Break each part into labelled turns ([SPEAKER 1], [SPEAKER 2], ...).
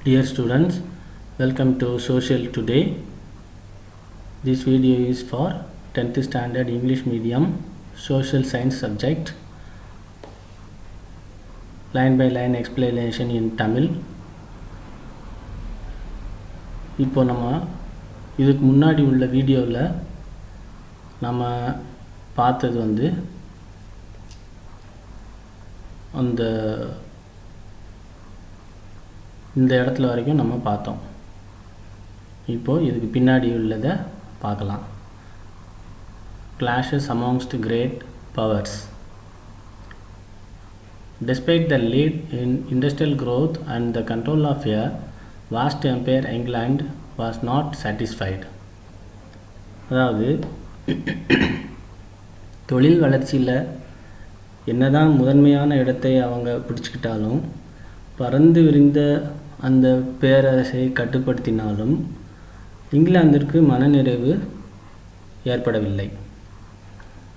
[SPEAKER 1] Dear students, welcome to Social Today. This video is for 10th standard English medium social science subject. Line by line explanation in Tamil. இப்போ நம்ம இதுக்கு முன்னாடி உள்ள வீடியோவில் நம்ம பார்த்தது இந்த இடத்துல வரைக்கும் நம்ம பார்த்தோம். இப்போ இதுக்கு பின்னாடி உள்ளதை பார்க்கலாம். Clashes amongst great powers. Despite the lead in industrial growth and the control of a vast empire, England was not satisfied. அதாவது தொழில் வளர்ச்சியில் என்னதான் முதன்மையான இடத்தை அவங்க பிடிச்சிக்கிட்டாலும் பறந்து விரிந்த அந்த பேரரசை கட்டுப்படுத்தினாலும் இங்கிலாந்திற்கு மனநிறைவு ஏற்படவில்லை.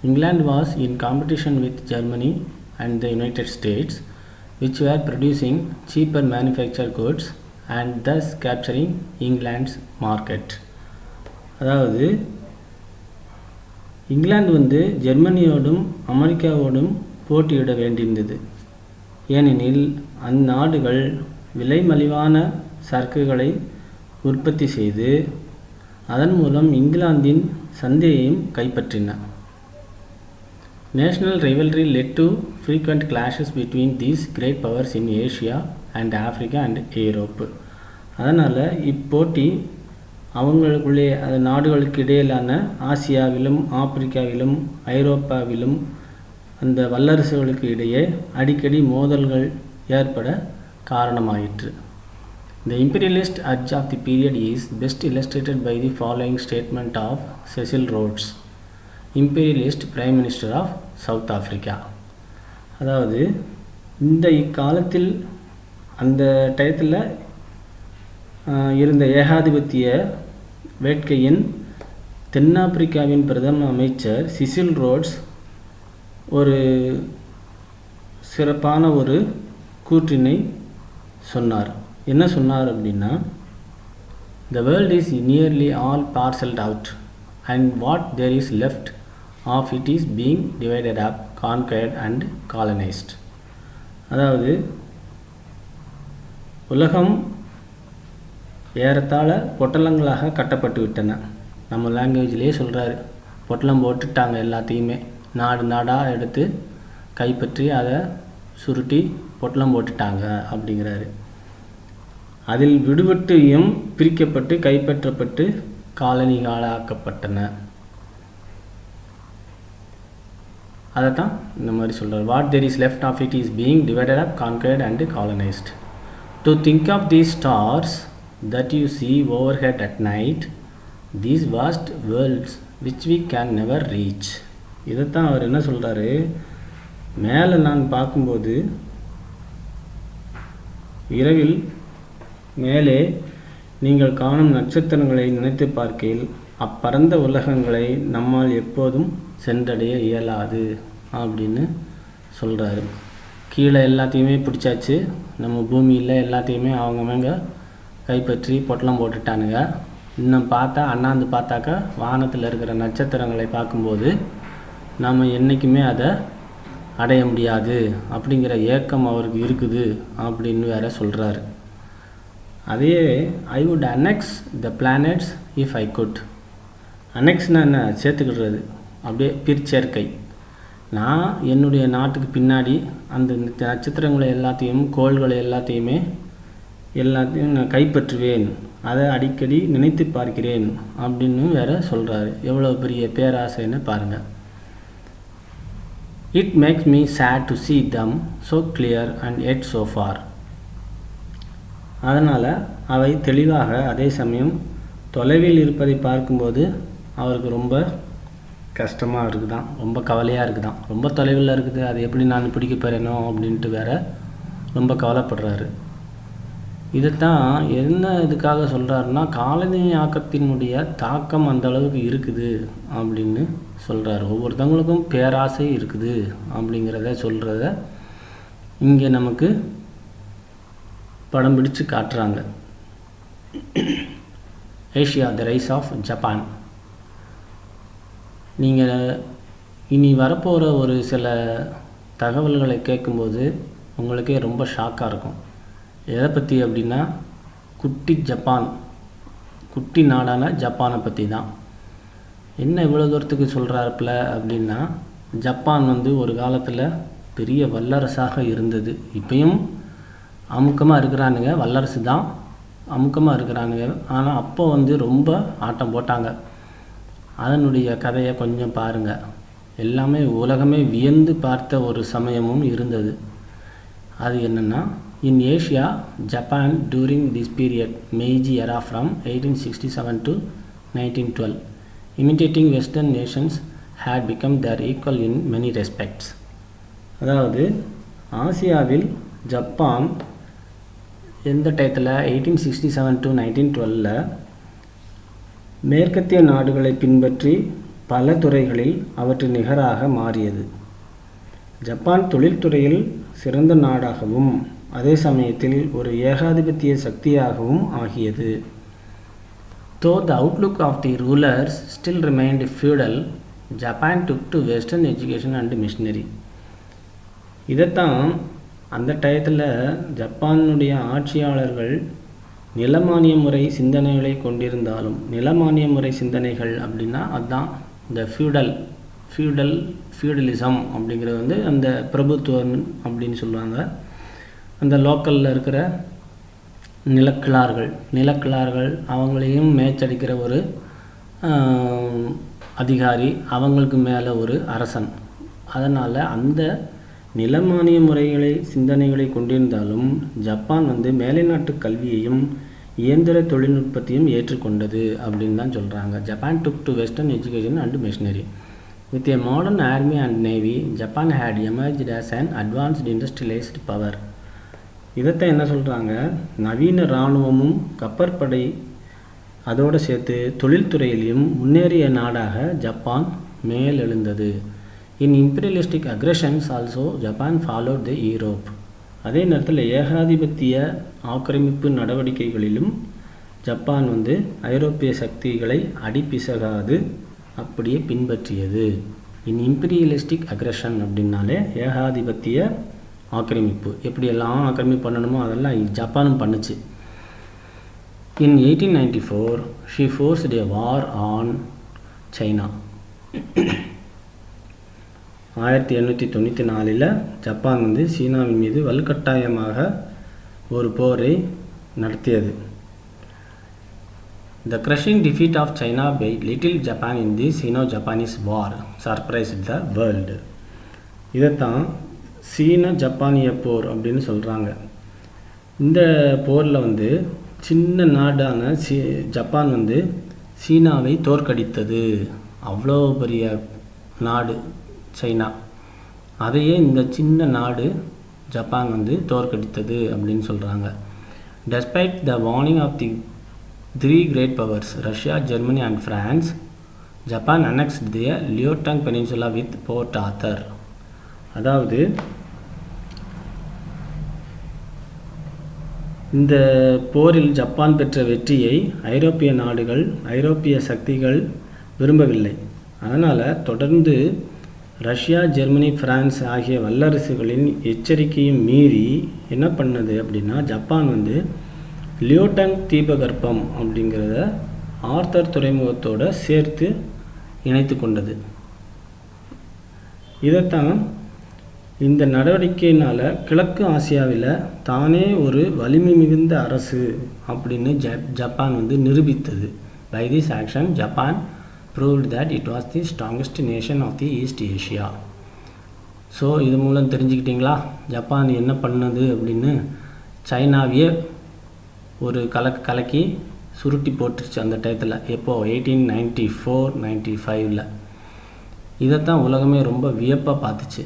[SPEAKER 1] England was in competition with Germany and the United States, which were producing cheaper manufactured goods and thus capturing England's market. அதாவது இங்கிலாந்து ஜெர்மனியோடும் அமெரிக்காவோடும் போட்டியிட வேண்டியிருந்தது. ஏனெனில் அந்நாடுகள் விலை மலிவான சரக்குகளை உற்பத்தி செய்து அதன் மூலம் இங்கிலாந்தின் சந்தையையும் கைப்பற்றின. National rivalry led to frequent clashes between these great powers in Asia and Africa and Europe. அதனால் இப்போட்டி அவங்களுக்குள்ளே அந்த நாடுகளுக்கு இடையிலான ஆசியாவிலும் ஆப்பிரிக்காவிலும் ஐரோப்பாவிலும் அந்த வல்லரசுகளுக்கு இடையே அடிக்கடி மோதல்கள் ஏற்பட காரணமாயிற்று. The imperialist urge of the period is best illustrated by the following statement of Cecil Rhodes, imperialist prime minister of South Africa. அதாவது இந்த இக்காலத்தில் அந்த டயத்தில் இருந்த ஏகாதிபத்திய வேட்கையின் தென்னாப்பிரிக்காவின் பிரதம அமைச்சர் சிசில் ரோட்ஸ் ஒரு சிறப்பான ஒரு கூற்றினை சொன்னார். என்ன சொன்னார் அப்படின்னா, The world is nearly all parceled out and what there is left of it is being divided up, conquered and colonized. அதாவது உலகம் ஏறத்தாழ பொட்டலங்களாக கட்டப்பட்டு விட்டன. நம்ம லாங்குவேஜ்லேயே சொல்கிறாரு, பொட்டலம் போட்டுட்டாங்க, எல்லாத்தையுமே நாடு நாடாக எடுத்து கைப்பற்றி அதை சுருட்டி பொட்டலம் போட்டுட்டாங்க அப்படிங்கிறாரு. அதில் விடுபட்டும் பிரிக்கப்பட்டு கைப்பற்றப்பட்டு காலனிகளாக்கப்பட்டன. அதை தான் இந்த மாதிரி சொல்கிறார். What there is left of it is being divided up, conquered and colonised. To think of these stars that you see overhead at night, these vast worlds which we can never reach. இதைத்தான் அவர் என்ன சொல்கிறாரு, மேலே நான் பார்க்கும்போது இரவில் மேலே நீங்கள் காணும் நட்சத்திரங்களை நினைத்து பார்க்கையில் அப்பறந்த உலகங்களை நம்மால் எப்போதும் சென்றடைய இயலாது அப்படின்னு சொல்கிறாரு. கீழே எல்லாத்தையுமே பிடிச்சாச்சு, நம்ம பூமியில் எல்லாத்தையுமே அவங்கவங்க கைப்பற்றி பொட்டலம் போட்டுட்டானுங்க. இன்னும் பார்த்தா அண்ணாந்து பார்த்தாக்கா வானத்தில் இருக்கிற நட்சத்திரங்களை பார்க்கும்போது நம்ம என்றைக்குமே அதை அடைய முடியாது அப்படிங்கிற ஏக்கம் அவருக்கு இருக்குது அப்படின்னு வேற சொல்கிறாரு. அதே I would annex the planets if I could. அனெக்ஸ்னா என்ன, சேர்த்துக்கிடுறது, அப்படியே பிற்சேர்க்கை. நான் என்னுடைய நாட்டுக்கு பின்னாடி அந்த நட்சத்திரங்களை எல்லாத்தையும் கோள்களை எல்லாத்தையும் நான் கைப்பற்றுவேன், அதை அடிக்கடி நினைத்து பார்க்கிறேன் அப்படின்னு வேற சொல்கிறாரு. எவ்வளோ பெரிய பேராசைன்னு பாருங்கள். It makes me sad to see them so clear and yet so far. அதனால் அவை தெளிவாக அதே சமயம் தொலைவில் இருப்பதை பார்க்கும்போது அவருக்கு ரொம்ப கஷ்டமாக இருக்குதான், ரொம்ப கவலையாக இருக்குதான். ரொம்ப தொலைவில் இருக்குது, அது எப்படி நான் பிடிக்க போகிறேனோ அப்படின்ட்டு வேற ரொம்ப கவலைப்படுறாரு. இதைத்தான் என்ன இதுக்காக சொல்கிறாருன்னா, காலனி ஆக்கத்தினுடைய தாக்கம் அந்த அளவுக்கு இருக்குது அப்படின்னு சொல்கிறாரு. ஒவ்வொருத்தவங்களுக்கும் பேராசை இருக்குது அப்படிங்கிறத சொல்கிறத இங்கே நமக்கு படம் பிடிச்சு காட்டுறாங்க. Asia the rise of Japan. நீங்கள் இனி வரப்போகிற ஒரு சில தகவல்களை கேட்கும்போது உங்களுக்கே ரொம்ப ஷாக்காக இருக்கும். எதை பற்றி அப்படின்னா, குட்டி ஜப்பான், குட்டி நாடான ஜப்பானை பற்றி தான். என்ன இவ்வளோ தூரத்துக்கு சொல்கிறாப்புல அப்படின்னா, ஜப்பான் ஒரு காலத்தில் பெரிய வல்லரசாக இருந்தது. இப்பயும் அமுக்கமாக இருக்கிறானுங்க, வல்லரசு தான், அமுக்கமாக இருக்கிறானுங்க. ஆனால் அப்போ ரொம்ப ஆட்டம் போட்டாங்க. அதனுடைய கதையை கொஞ்சம் பாருங்கள். எல்லாமே உலகமே வியந்து பார்த்த ஒரு சமயமும் இருந்தது. அது என்னென்னா, in Asia Japan during this period Meiji era from 1867 to 1912 imitating western nations had become their equal in many respects. அதாவது ஆசியாவில் ஜப்பான் எந்த டயத்தில் 1867 to 1912 மேற்கத்திய நாடுகளை பின்பற்றி பல துறைகளில் அவற்று நிகராக மாறியது. ஜப்பான் தொழில்துறையில் சிறந்த நாடாகவும் அதே சமயத்தில் ஒரு ஏகாதிபத்திய சக்தியாகவும் ஆகியது. Though the outlook of the rulers still remained feudal, Japan took to Western education and missionary. இதைத்தான் அந்த டயத்தில் ஜப்பானுடைய ஆட்சியாளர்கள் நிலமானிய முறை சிந்தனைகளை கொண்டிருந்தாலும், நிலமானிய முறை சிந்தனைகள் அப்படின்னா அதுதான் இந்த ஃபியூடலிசம் அப்படிங்கிறது அந்த பிரபுத்துவம் அப்படின்னு சொல்லுவாங்க. அந்த லோக்கலில் இருக்கிற நிலக்கிழார்கள் அவங்களையும் மேய்ச்சடிக்கிற ஒரு அதிகாரி, அவங்களுக்கு மேலே ஒரு அரசன். அதனால் அந்த நிலமானிய முறைகளை சிந்தனைகளை கொண்டிருந்தாலும் ஜப்பான் மேலை நாட்டு கல்வியையும் இயந்திர தொழில்நுட்பத்தையும் ஏற்றுக்கொண்டது அப்படின்னு தான் சொல்கிறாங்க. Japan took to western education and missionary. With a modern army and navy, Japan had emerged as an advanced industrialised power. இதைத்தான் என்ன சொல்கிறாங்க, நவீன இராணுவமும் கப்பற்படை அதோடு சேர்த்து தொழில்துறையிலையும் முன்னேறிய நாடாக ஜப்பான் மேலெழுந்தது. இன் இம்பீரியலிஸ்டிக் அக்ரெஷன்ஸ் ஆல்சோ ஜப்பான் ஃபாலோட் தி யூரோப். அதே நேரத்தில் ஏகாதிபத்திய ஆக்கிரமிப்பு நடவடிக்கைகளிலும் ஜப்பான் ஐரோப்பிய சக்திகளை அடிப்பிசகாது அப்படியே பின்பற்றியது. இன் இம்பீரியலிஸ்டிக் அக்ரெஷன் அப்படின்னாலே ஏகாதிபத்திய ஆக்கிரமிப்பு, எப்படியெல்லாம் ஆக்கிரமிப்பு பண்ணணுமோ அதெல்லாம் ஜப்பானும் பண்ணுச்சு. இன் 1894 she forced a war on China. 1894 Japan சீனாவின் மீது வலுக்கட்டாயமாக ஒரு போரை நடத்தியது. The crushing defeat of China by Little Japan in the Sino-Japanese War surprised the world. இதைத்தான் சீன ஜப்பானிய போர் அப்படின்னு சொல்கிறாங்க. இந்த போரில் சின்ன நாடான ஜப்பான் சீனாவை தோற்கடித்தது. அவ்வளோ பெரிய நாடு சைனா, அதையே இந்த சின்ன நாடு ஜப்பான் தோற்கடித்தது அப்படின்னு சொல்கிறாங்க. Despite the warning of the 3 great powers, Russia, Germany and France, Japan annexed the Liaotong Peninsula with Port Arthur. அதாவது இந்த போரில் ஜப்பான் பெற்ற வெற்றியை ஐரோப்பிய நாடுகள், ஐரோப்பிய சக்திகள் விரும்பவில்லை. அதனால் தொடர்ந்து ரஷ்யா, ஜெர்மனி, பிரான்ஸ் ஆகிய வல்லரசுகளின் எச்சரிக்கையும் மீறி என்ன பண்ணது அப்படின்னா, ஜப்பான் லியோட்டாங் தீபகற்பம் அப்படிங்கிறத ஆர்த்தர் துறைமுகத்தோடு சேர்த்து இணைத்து கொண்டது. இதைத்தான் இந்த நடவடிக்கையினால் கிழக்கு ஆசியாவில் தானே ஒரு வலிமை மிகுந்த அரசு அப்படின்னு ஜப்பான் நிரூபித்தது. By this action Japan proved that it was the strongest nation of the East Asia. So இது மூலம் தெரிஞ்சுக்கிட்டிங்களா ஜப்பான் என்ன பண்ணுது அப்படின்னு. சைனாவையே ஒரு கலக்கி சுருட்டி போட்டுருச்சு அந்த டயத்தில். எப்போது 1894-95. இதைத்தான் உலகமே ரொம்ப வியப்பாக பார்த்துச்சு.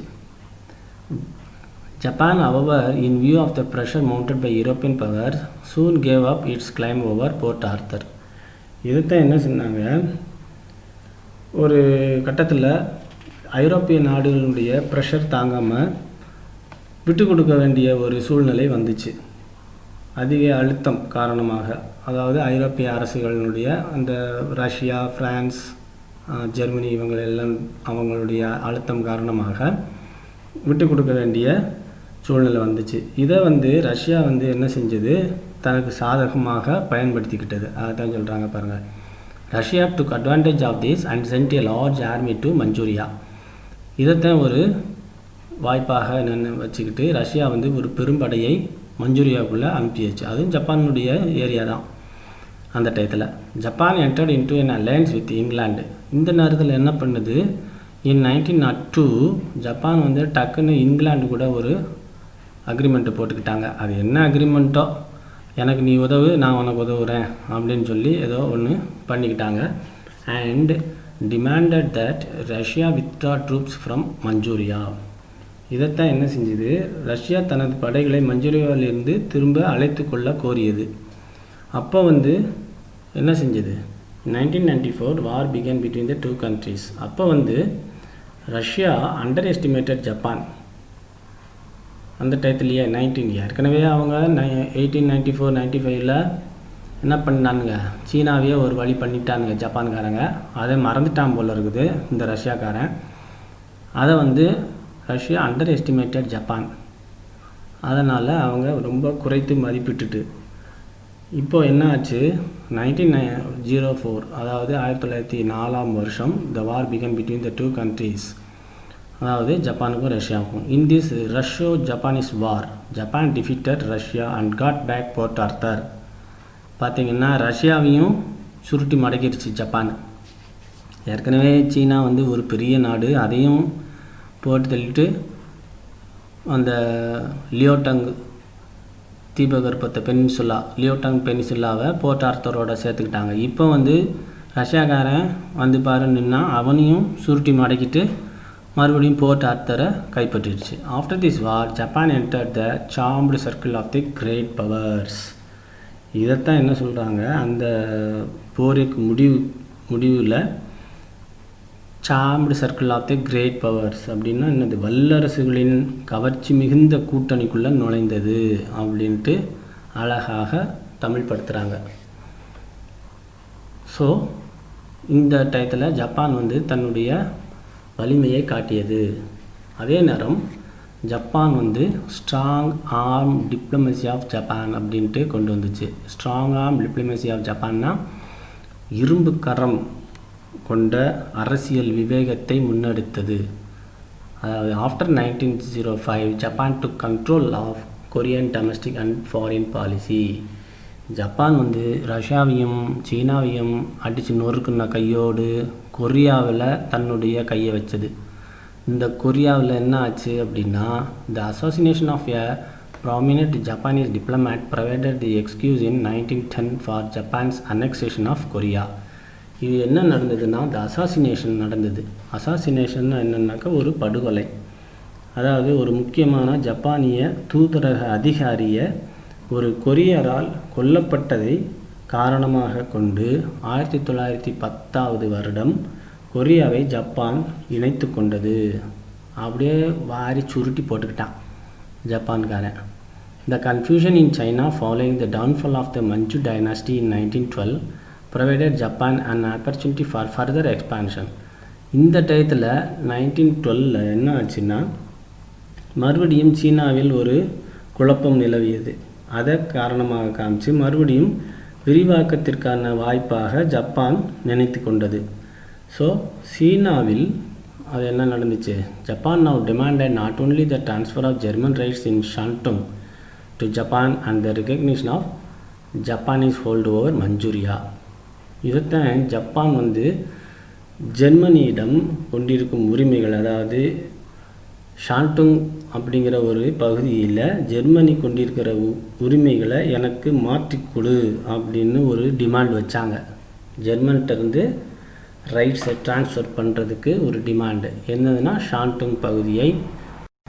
[SPEAKER 1] Japan, however, in view of the pressure mounted by European powers, soon gave up its claim over Port Arthur. இதைத்தான் என்ன சொன்னாங்க, ஒரு கட்டத்தில் ஐரோப்பிய நாடுகளுடைய ப்ரெஷர் தாங்காமல் விட்டு கொடுக்க வேண்டிய ஒரு சூழ்நிலை வந்துச்சு. அதிக அழுத்தம் காரணமாக, அதாவது ஐரோப்பிய அரசுகளினுடைய அந்த ரஷ்யா, பிரான்ஸ், ஜெர்மனி இவங்களெல்லாம் அவங்களுடைய அழுத்தம் காரணமாக விட்டு கொடுக்க வேண்டிய சூழ்நிலை வந்துச்சு. இதை ரஷ்யா என்ன செஞ்சது, தனக்கு சாதகமாக பயன்படுத்திக்கிட்டது. அதான் சொல்கிறாங்க பாருங்கள். Russia took advantage of this and sent a large army to Manchuria. இதைத்தான் ஒரு வாய்ப்பாக என்னென்னு வச்சுக்கிட்டு ரஷ்யா ஒரு பெரும்படையை மஞ்சூரியாவுக்குள்ளே அனுப்பிடுச்சு. அதுவும் ஜப்பானுடைய ஏரியா தான். அந்த டயத்தில் Japan entered into N alliance with England. இந்த நேரத்தில் என்ன பண்ணுது, இன் 1902 ஜப்பான் டக்குன்னு இங்கிலாந்து கூட ஒரு அக்ரிமெண்ட்டு போட்டுக்கிட்டாங்க. அது என்ன அக்ரிமெண்ட்டோ, எனக்கு நீ உதவு, நான் உனக்கு உதவுறேன் அப்படின்னு சொல்லி ஏதோ ஒன்று பண்ணிக்கிட்டாங்க. And demanded that Russia withdraw troops from Manchuria. இதைத்தான் என்ன செஞ்சுது, ரஷ்யா தனது படைகளை மஞ்சூரியாவிலிருந்து திரும்ப அழைத்து கொள்ள கோரியது. அப்போ என்ன செஞ்சது, 1994 war began between the two countries. அப்போ ரஷ்யா அண்டர் எஸ்டிமேட்டட் ஜப்பான். அந்த டயத்துலேயே ஏற்கனவே அவங்க 1894-95 என்ன பண்ணானுங்க, சீனாவையே ஒரு வழி பண்ணிட்டானுங்க ஜப்பான்காரங்க. அதை மறந்துட்டான் போல் இருக்குது இந்த ரஷ்யாக்காரன். அதை ரஷ்யா அண்டர் எஸ்டிமேட்டட் ஜப்பான். அதனால் அவங்க ரொம்ப குறைத்து மதிப்பிட்டுட்டு இப்போது என்ன ஆச்சு, 1904 அதாவது 1904ஆம் வருஷம் the war began between the two countries, அதாவது ஜப்பானுக்கும் ரஷ்யாவுக்கும். In this Russo Japanese war Japan defeated Russia and got back Port Arthur. பார்த்திங்கன்னா ரஷ்யாவையும் சுருட்டி மடக்கிடுச்சு ஜப்பான். ஏற்கனவே சீனா ஒரு பெரிய நாடு, அதையும் போட்டு தள்ளிட்டு அந்த லியோடங் தீபகற்பத்தை பெனின்சுலா, லியோடங் பெனின்சுலாவை போர்ட் ஆர்த்தரோட சேர்த்துக்கிட்டாங்க. இப்போ ரஷ்யாக்காரன் பாரு நின்னா அவனையும் சுருட்டி மடக்கிட்டு மறுபடியும் போர்ட் ஆர்த்தரை கைப்பற்றிடுச்சு. After this war Japan entered the charmed circle of the great powers. இதைத்தான் என்ன சொல்கிறாங்க, அந்த போருக்கு முடிவில் charmed circle of the great powers அப்படின்னா என்னது, வல்லரசுகளின் கவர்ச்சி மிகுந்த கூட்டணிக்குள்ளே நுழைந்தது அப்படின்ட்டு அழகாக தமிழ் படுத்துகிறாங்க. ஸோ இந்த டயத்தில் ஜப்பான் தன்னுடைய வலிமையை காட்டியது. அதே நேரம் Japan strong arm diplomacy of Japan அப்படின்ட்டு கொண்டு வந்துச்சு. ஸ்ட்ராங் ஆர்ம் டிப்ளமசி ஆஃப் ஜப்பான்னா இரும்பு கரம் கொண்ட அரசியல் விவேகத்தை முன்னெடுத்தது. அதாவது after 1905 Japan took control of Korean domestic and foreign policy. Japan ரஷ்யாவையும் சீனாவையும் அடித்து நொறுக்குன கையோடு கொரியாவில் தன்னுடைய கையை வச்சது. இந்த கொரியாவில் என்ன ஆச்சு அப்படின்னா, the assassination of a prominent Japanese diplomat provided the excuse in 1910 for Japan's annexation of Korea. இது என்ன நடந்ததுன்னா, த அசாசினேஷன் நடந்தது. அசாசினேஷன் என்னன்னாக்கா ஒரு படுகொலை. அதாவது ஒரு முக்கியமான ஜப்பானிய தூதரக அதிகாரியை ஒரு கொரியரால் கொல்லப்பட்டதை காரணமாக கொண்டு 1910 வருடம் கொரியாவை ஜப்பான் இணைத்து கொண்டது. அப்படியே வாரி சுருட்டி போட்டுக்கிட்டான் ஜப்பான்காரன். The confusion in China following the downfall of the Manchu dynasty in 1912 provided Japan an opportunity for further expansion. இந்த டயத்தில் 1912 என்ன ஆச்சுன்னா, மறுபடியும் சீனாவில் ஒரு குழப்பம் நிலவியது. அதை காரணமாக காமிச்சு மறுபடியும் விரிவாக்கத்திற்கான வாய்ப்பாக ஜப்பான் நினைத்து கொண்டது. ஸோ சீனாவில் அது என்ன நடந்துச்சு, Japan now demanded not only the transfer of German rights in Shantung to Japan and the recognition of Japanese hold over Manchuria. இதைத்தான் ஜப்பான் ஜெர்மனியிடம் கொண்டிருக்கும் உரிமைகள், அதாவது ஷான்டுங் அப்படிங்கிற ஒரு பகுதியில் ஜெர்மனி கொண்டிருக்கிற உரிமைகளை எனக்கு மாற்றிக்கொடு அப்படின்னு ஒரு டிமாண்ட் வச்சாங்க. ஜெர்மன்கிட்டருந்து ரைட்ஸை ட்ரான்ஸ்ஃபர் பண்ணுறதுக்கு ஒரு டிமாண்டு என்னதுன்னா, ஷான்டுங் பகுதியை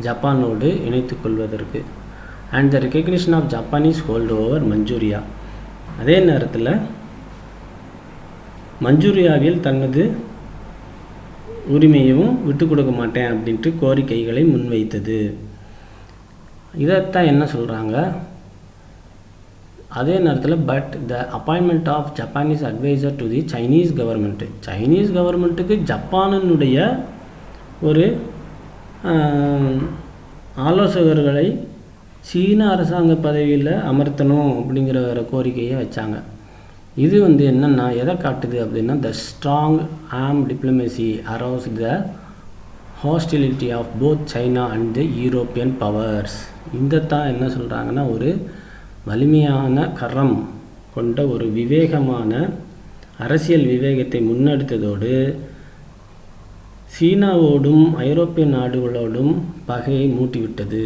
[SPEAKER 1] ஜப்பானோடு இணைத்து கொள்வதற்கு. And the recognition of Japanese hold over Manchuria. அதே நேரத்தில் மஞ்சூரியாவில் தனது உரிமையும் விட்டு கொடுக்க மாட்டேன் அப்படின்ட்டு கோரிக்கைகளை முன்வைத்தது. இதைத்தான் என்ன சொல்கிறாங்க, அதே நேரத்தில் but the appointment of Japanese adviser to the Chinese கவர்மெண்ட்டுக்கு ஜப்பானினுடைய ஒரு ஆலோசகர்களை சீன அரசாங்க பதவியில் அமர்த்தணும் அப்படிங்கிற ஒரு கோரிக்கையை வச்சாங்க. இது என்னென்னா எதை காட்டுது அப்படின்னா, the strong arm diplomacy arouse the hostility of both China and the European powers. தான் என்ன சொல்கிறாங்கன்னா, ஒரு வலிமையான கரம் கொண்ட ஒரு விவேகமான அரசியல் விவேகத்தை முன்னெடுத்ததோடு சீனாவோடும் ஐரோப்பிய நாடுகளோடும் பகையை மூட்டிவிட்டது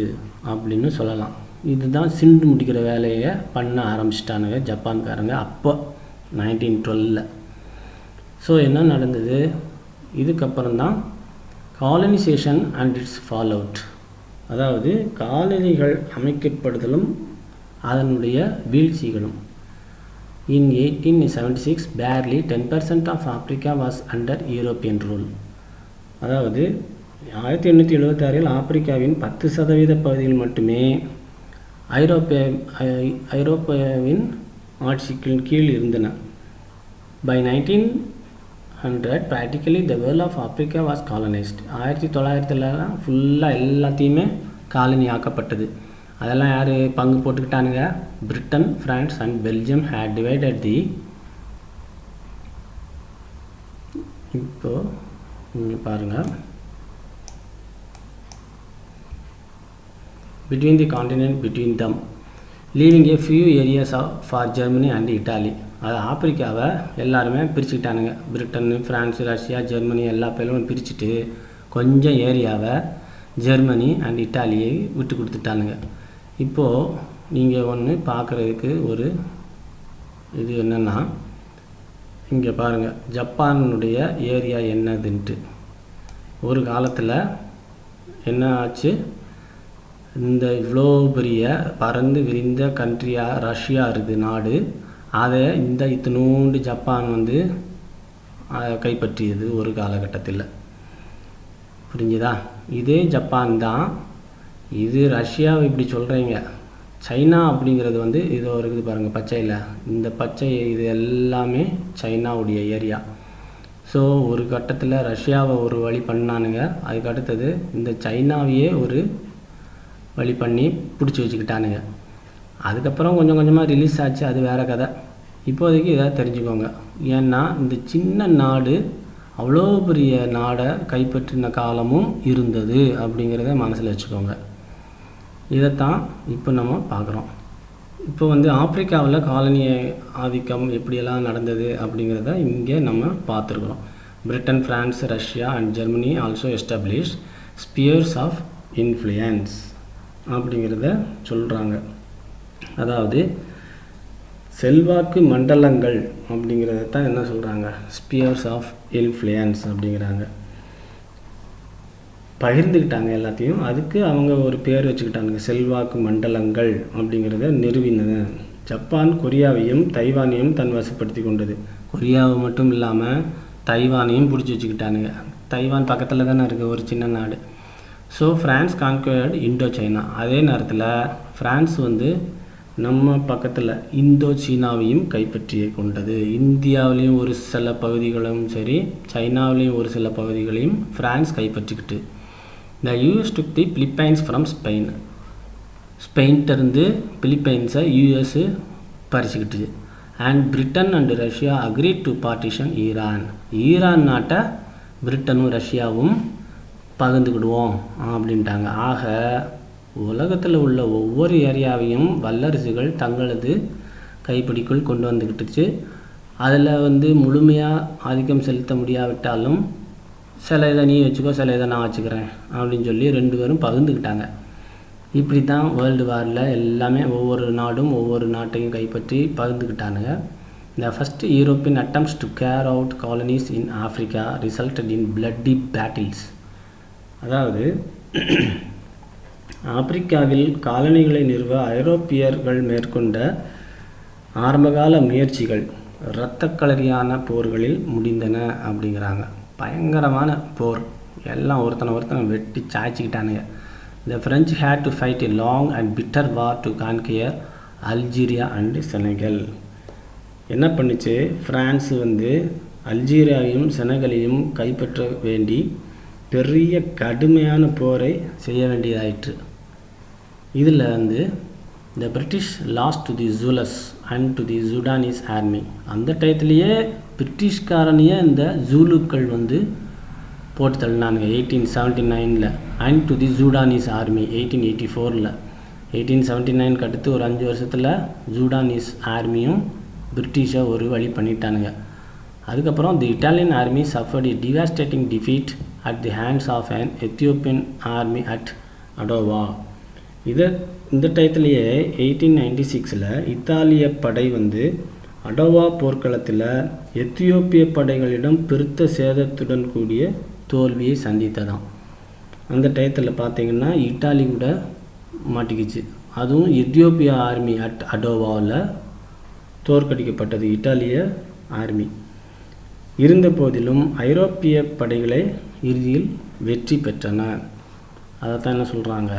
[SPEAKER 1] அப்படின்னு சொல்லலாம். இதுதான் சிண்டு முடிக்கிற வேலையை பண்ண ஆரம்பிச்சிட்டானுங்க ஜப்பான்காரங்க அப்போ 1912. ஸோ என்ன நடந்தது, இதுக்கப்புறம் தான் colonisation and its fall out, அதாவது காலனிகள் அமைக்கப்படுதலும் அதனுடைய வீழ்ச்சிகளும். In 1876 barely 10% of Africa was under European rule. அதாவது 1876 ஆப்பிரிக்காவின் 10% பகுதிகள் மட்டுமே ஐரோப்பாவின் ஆட்சிக்கு கீழ் இருந்தன. By 1900 practically the world of Africa was colonized. 1900 ஃபுல்லாக எல்லாத்தையுமே காலனி ஆக்கப்பட்டது. அதெல்லாம் யார் பங்கு போட்டுக்கிட்டானுங்க? Britain, France and Belgium had divided the இப்போது நீங்கள் பாருங்கள், between the continent between them, leaving a few areas for Germany and Italy. அது ஆப்பிரிக்காவை எல்லாருமே பிரிச்சுக்கிட்டானுங்க. பிரிட்டன், ஃப்ரான்ஸ், ரஷ்யா, ஜெர்மனி எல்லா பேரும் பிரிச்சுட்டு கொஞ்சம் ஏரியாவை ஜெர்மனி அண்ட் இட்டாலியை விட்டு கொடுத்துட்டானுங்க. இப்போது நீங்கள் ஒன்று பார்க்குறதுக்கு ஒரு இது என்னென்னா, இங்கே பாருங்கள் ஜப்பானுடைய ஏரியா என்னதுன்ட்டு. ஒரு காலத்தில் என்ன ஆச்சு, இந்த இவ்வளோ பெரிய பறந்து விரிந்த கண்ட்ரியாக ரஷ்யா இருக்குது நாடு, அதை இந்த இத்தினூண்டு ஜப்பான் கைப்பற்றியது ஒரு காலகட்டத்தில். புரிஞ்சுதா? இதே ஜப்பான் தான். இது ரஷ்யாவை இப்படி சொல்கிறீங்க, சைனா அப்படிங்கிறது இது இருக்குது பாருங்கள் பச்சையில், இந்த பச்சை இது எல்லாமே சைனாவுடைய ஏரியா. ஸோ ஒரு கட்டத்தில் ரஷ்யாவை ஒரு வழி பண்ணானுங்க, அதுக்கு அடுத்தது இந்த சைனாவையே ஒரு வழி பண்ணி பிடிச்சி வச்சுக்கிட்டானுங்க. அதுக்கப்புறம் கொஞ்சம் கொஞ்சமாக ரிலீஸ் ஆச்சு, அது வேறு கதை. இப்போதைக்கு இதை தெரிஞ்சுக்கோங்க. ஏன்னா இந்த சின்ன நாடு அவ்வளோ பெரிய நாடை கைப்பற்றின காலமும் இருந்தது அப்படிங்கிறத மனசில் வச்சுக்கோங்க. இதைத்தான் இப்போ நம்ம பார்க்குறோம். இப்போ ஆப்பிரிக்காவில் காலனிய ஆதிக்கம் எப்படியெல்லாம் நடந்தது அப்படிங்கிறத இங்கே நம்ம பார்த்துருக்குறோம். Britain, France, Russia and Germany also establish spheres of influence அப்படிங்கிறத சொல்கிறாங்க. அதாவது செல்வாக்கு மண்டலங்கள் அப்படிங்கிறத தான் என்ன சொல்கிறாங்க, ஸ்பியர்ஸ் ஆஃப் இன்ஃப்ளூயன்ஸ் அப்படிங்கிறாங்க. பகிர்ந்துக்கிட்டாங்க எல்லாத்தையும், அதுக்கு அவங்க ஒரு பேர் வச்சுக்கிட்டாங்க, செல்வாக்கு மண்டலங்கள் அப்படிங்கிறத நிறுவினது. ஜப்பான் கொரியாவையும் தைவானையும் தன் வசப்படுத்தி கொண்டது. கொரியாவை மட்டும் இல்லாமல் தைவானையும் பிடிச்சி வச்சுக்கிட்டானுங்க. தைவான் பக்கத்தில் தானே இருக்குது, ஒரு சின்ன நாடு. So France conquered Indochina. அதே நேரத்தில் ஃப்ரான்ஸ் நம்ம பக்கத்தில் இந்தோ சீனாவையும் கைப்பற்றி கொண்டது. இந்தியாவிலையும் ஒரு சில பகுதிகளும் சரி, சைனாவிலையும் ஒரு சில பகுதிகளையும் ஃப்ரான்ஸ் கைப்பற்றிக்கிட்டு. The US took the Philippines from Spain. ஸ்பெயின்கிட்டருந்து பிலிப்பைன்ஸை யூஎஸ் பறிச்சுக்கிட்டு. And Britain and Russia agreed to partition Iran. Iran நாட்டை பிரிட்டனும் ரஷ்யாவும் பகிர்ந்துக்கிடுவோம் அப்படின்ட்டாங்க. ஆக உலகத்தில் உள்ள ஒவ்வொரு ஏரியாவையும் வல்லரசுகள் தங்களது கைப்பிடிக்குள் கொண்டு வந்துக்கிட்டுச்சு. அதில் முழுமையாக ஆதிக்கம் செலுத்த முடியாவிட்டாலும் சில இதை நீ வச்சுக்கோ, சில இதை நான் வச்சுக்கிறேன் அப்படின்னு சொல்லி ரெண்டு பேரும் பகிர்ந்துக்கிட்டாங்க. இப்படி தான் வேர்ல்டு வாரில் எல்லாமே ஒவ்வொரு நாடும் ஒவ்வொரு நாட்டையும் கைப்பற்றி பகிர்ந்துக்கிட்டானுங்க. The first European attempts to carve out colonies in Africa resulted in bloody battles. அதாவது ஆப்பிரிக்காவில் காலனிகளை நிறுவ ஐரோப்பியர்கள் மேற்கொண்ட ஆரம்பகால முயற்சிகள் இரத்தக்களரியான போர்களில் முடிந்தன அப்படிங்கிறாங்க. பயங்கரமான போர், எல்லாம் ஒருத்தனை வெட்டி சாய்ச்சிக்கிட்டானுங்க. The French had to fight a long and bitter war to conquer Algeria and Senegal. என்ன பண்ணுச்சு, பிரான்ஸ் வந்து அல்ஜீரியாவையும் செனகலையும் கைப்பற்ற வேண்டி பெரிய கடுமையான போரை செய்ய வேண்டியதாயிற்று. இதில் வந்து the British lost to the Zulus and to the Sudanese army. அந்த டயத்துலேயே பிரிட்டிஷ்காரனையே இந்த ஜூலுக்கள் வந்து போட்டு தள்ளினானுங்க 1879 and to the Sudanese army 1884. 1879 அடுத்து ஒரு 5 வருஷத்தில் ஜூடானிஸ் ஆர்மியும் பிரிட்டிஷை ஒரு வழி பண்ணிட்டானுங்க. அதுக்கப்புறம் the Italian army suffered a devastating defeat at the hands of an Ethiopian army at Adowa. இந்த டயத்துலேயே 1896 இத்தாலிய படை வந்து அடோவா போர்க்களத்தில் எத்தியோப்பிய படைகளிடம் பெருத்த சேதத்துடன் கூடிய தோல்வியை சந்தித்ததாம். அந்த டயத்தில் பார்த்திங்கன்னா இட்டாலி கூட மாட்டிக்கிச்சு. அதுவும் எத்தியோப்பியா ஆர்மி அட் அடோவாவில் தோற்கடிக்கப்பட்டது இட்டாலிய ஆர்மி. இருந்த போதிலும் ஐரோப்பிய படைகளை இறுதியில் வெற்றி பெற்றன. அதைத்தான் என்ன சொல்கிறாங்க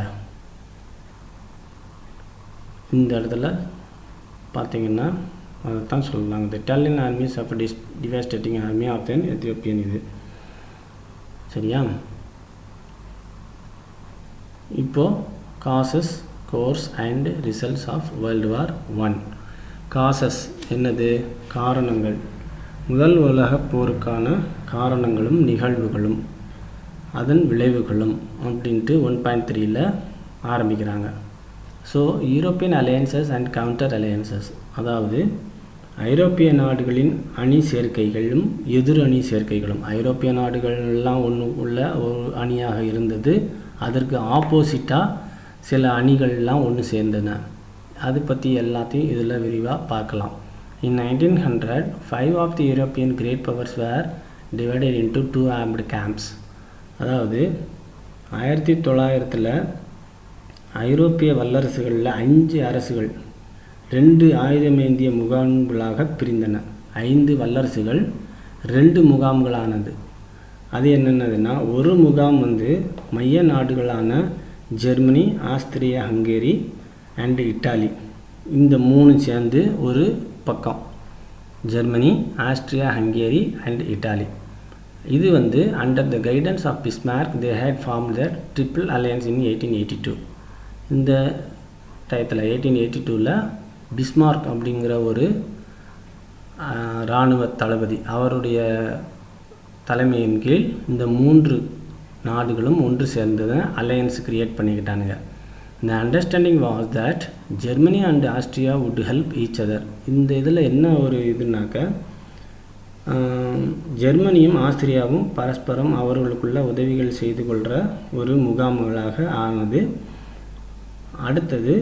[SPEAKER 1] இந்த இடத்துல பார்த்திங்கன்னா, அதைத்தான் சொல்கிறாங்க. The Italian army suffered devastating army of an Ethiopian. இது சரியா? இப்போது causes, course and results of world war 1. Causes என்னது? காரணங்கள். முதல் உலகப் போருக்கான காரணங்களும் நிகழ்வுகளும் அதன் விளைவுகளும் அப்படின்ட்டு 1.3 ஆரம்பிக்கிறாங்க. So European alliances and counter alliances, அதாவது ஐரோப்பிய நாடுகளின் அணி சேர்க்கைகளும் எதிர் அணி சேர்க்கைகளும். ஐரோப்பிய நாடுகள்லாம் ஒன்று உள்ள ஒரு அணியாக இருந்தது, அதற்கு ஆப்போசிட்டாக சில அணிகள்லாம் ஒன்று சேர்ந்தன. அது பற்றி எல்லாத்தையும் இதில் விரிவாக பார்க்கலாம். In 1900, 5 of the European great powers were divided into 2 armed camps. அதாவது 1900 ஐரோப்பிய வல்லரசுகளில் 5 அரசுகள் 2 ஆயுதமேந்திய முகாம்களாக பிரிந்தன. 5 வல்லரசுகள் 2 முகாம்களானது. அது என்னென்னதுன்னா, ஒரு முகாம் வந்து மைய நாடுகளான Germany, Austria, Hungary and Italy. இந்த 3 சேர்ந்து ஒரு பக்கம், Germany, Austria, Hungary and Italy. இது வந்து under the guidance of Bismarck they had form the triple alliance in 1882. இந்த டயத்தில் 1882 பிஸ்மார்க் அப்படிங்கிற ஒரு இராணுவ தளபதி, அவருடைய தலைமையின் கீழ் இந்த 3 நாடுகளும் ஒன்று சேர்ந்து அலையன்ஸ் கிரியேட் பண்ணிக்கிட்டானுங்க. The understanding was that Germany and Austria would help each other. இந்த இதில் என்ன ஒரு இதுனாக்க, ஜெர்மனியும் ஆஸ்திரியாவும் பரஸ்பரம் அவர்களுக்குள்ள உதவிகள் செய்து கொள்கிற ஒரு முகாம்களாக ஆனது. அடுத்தது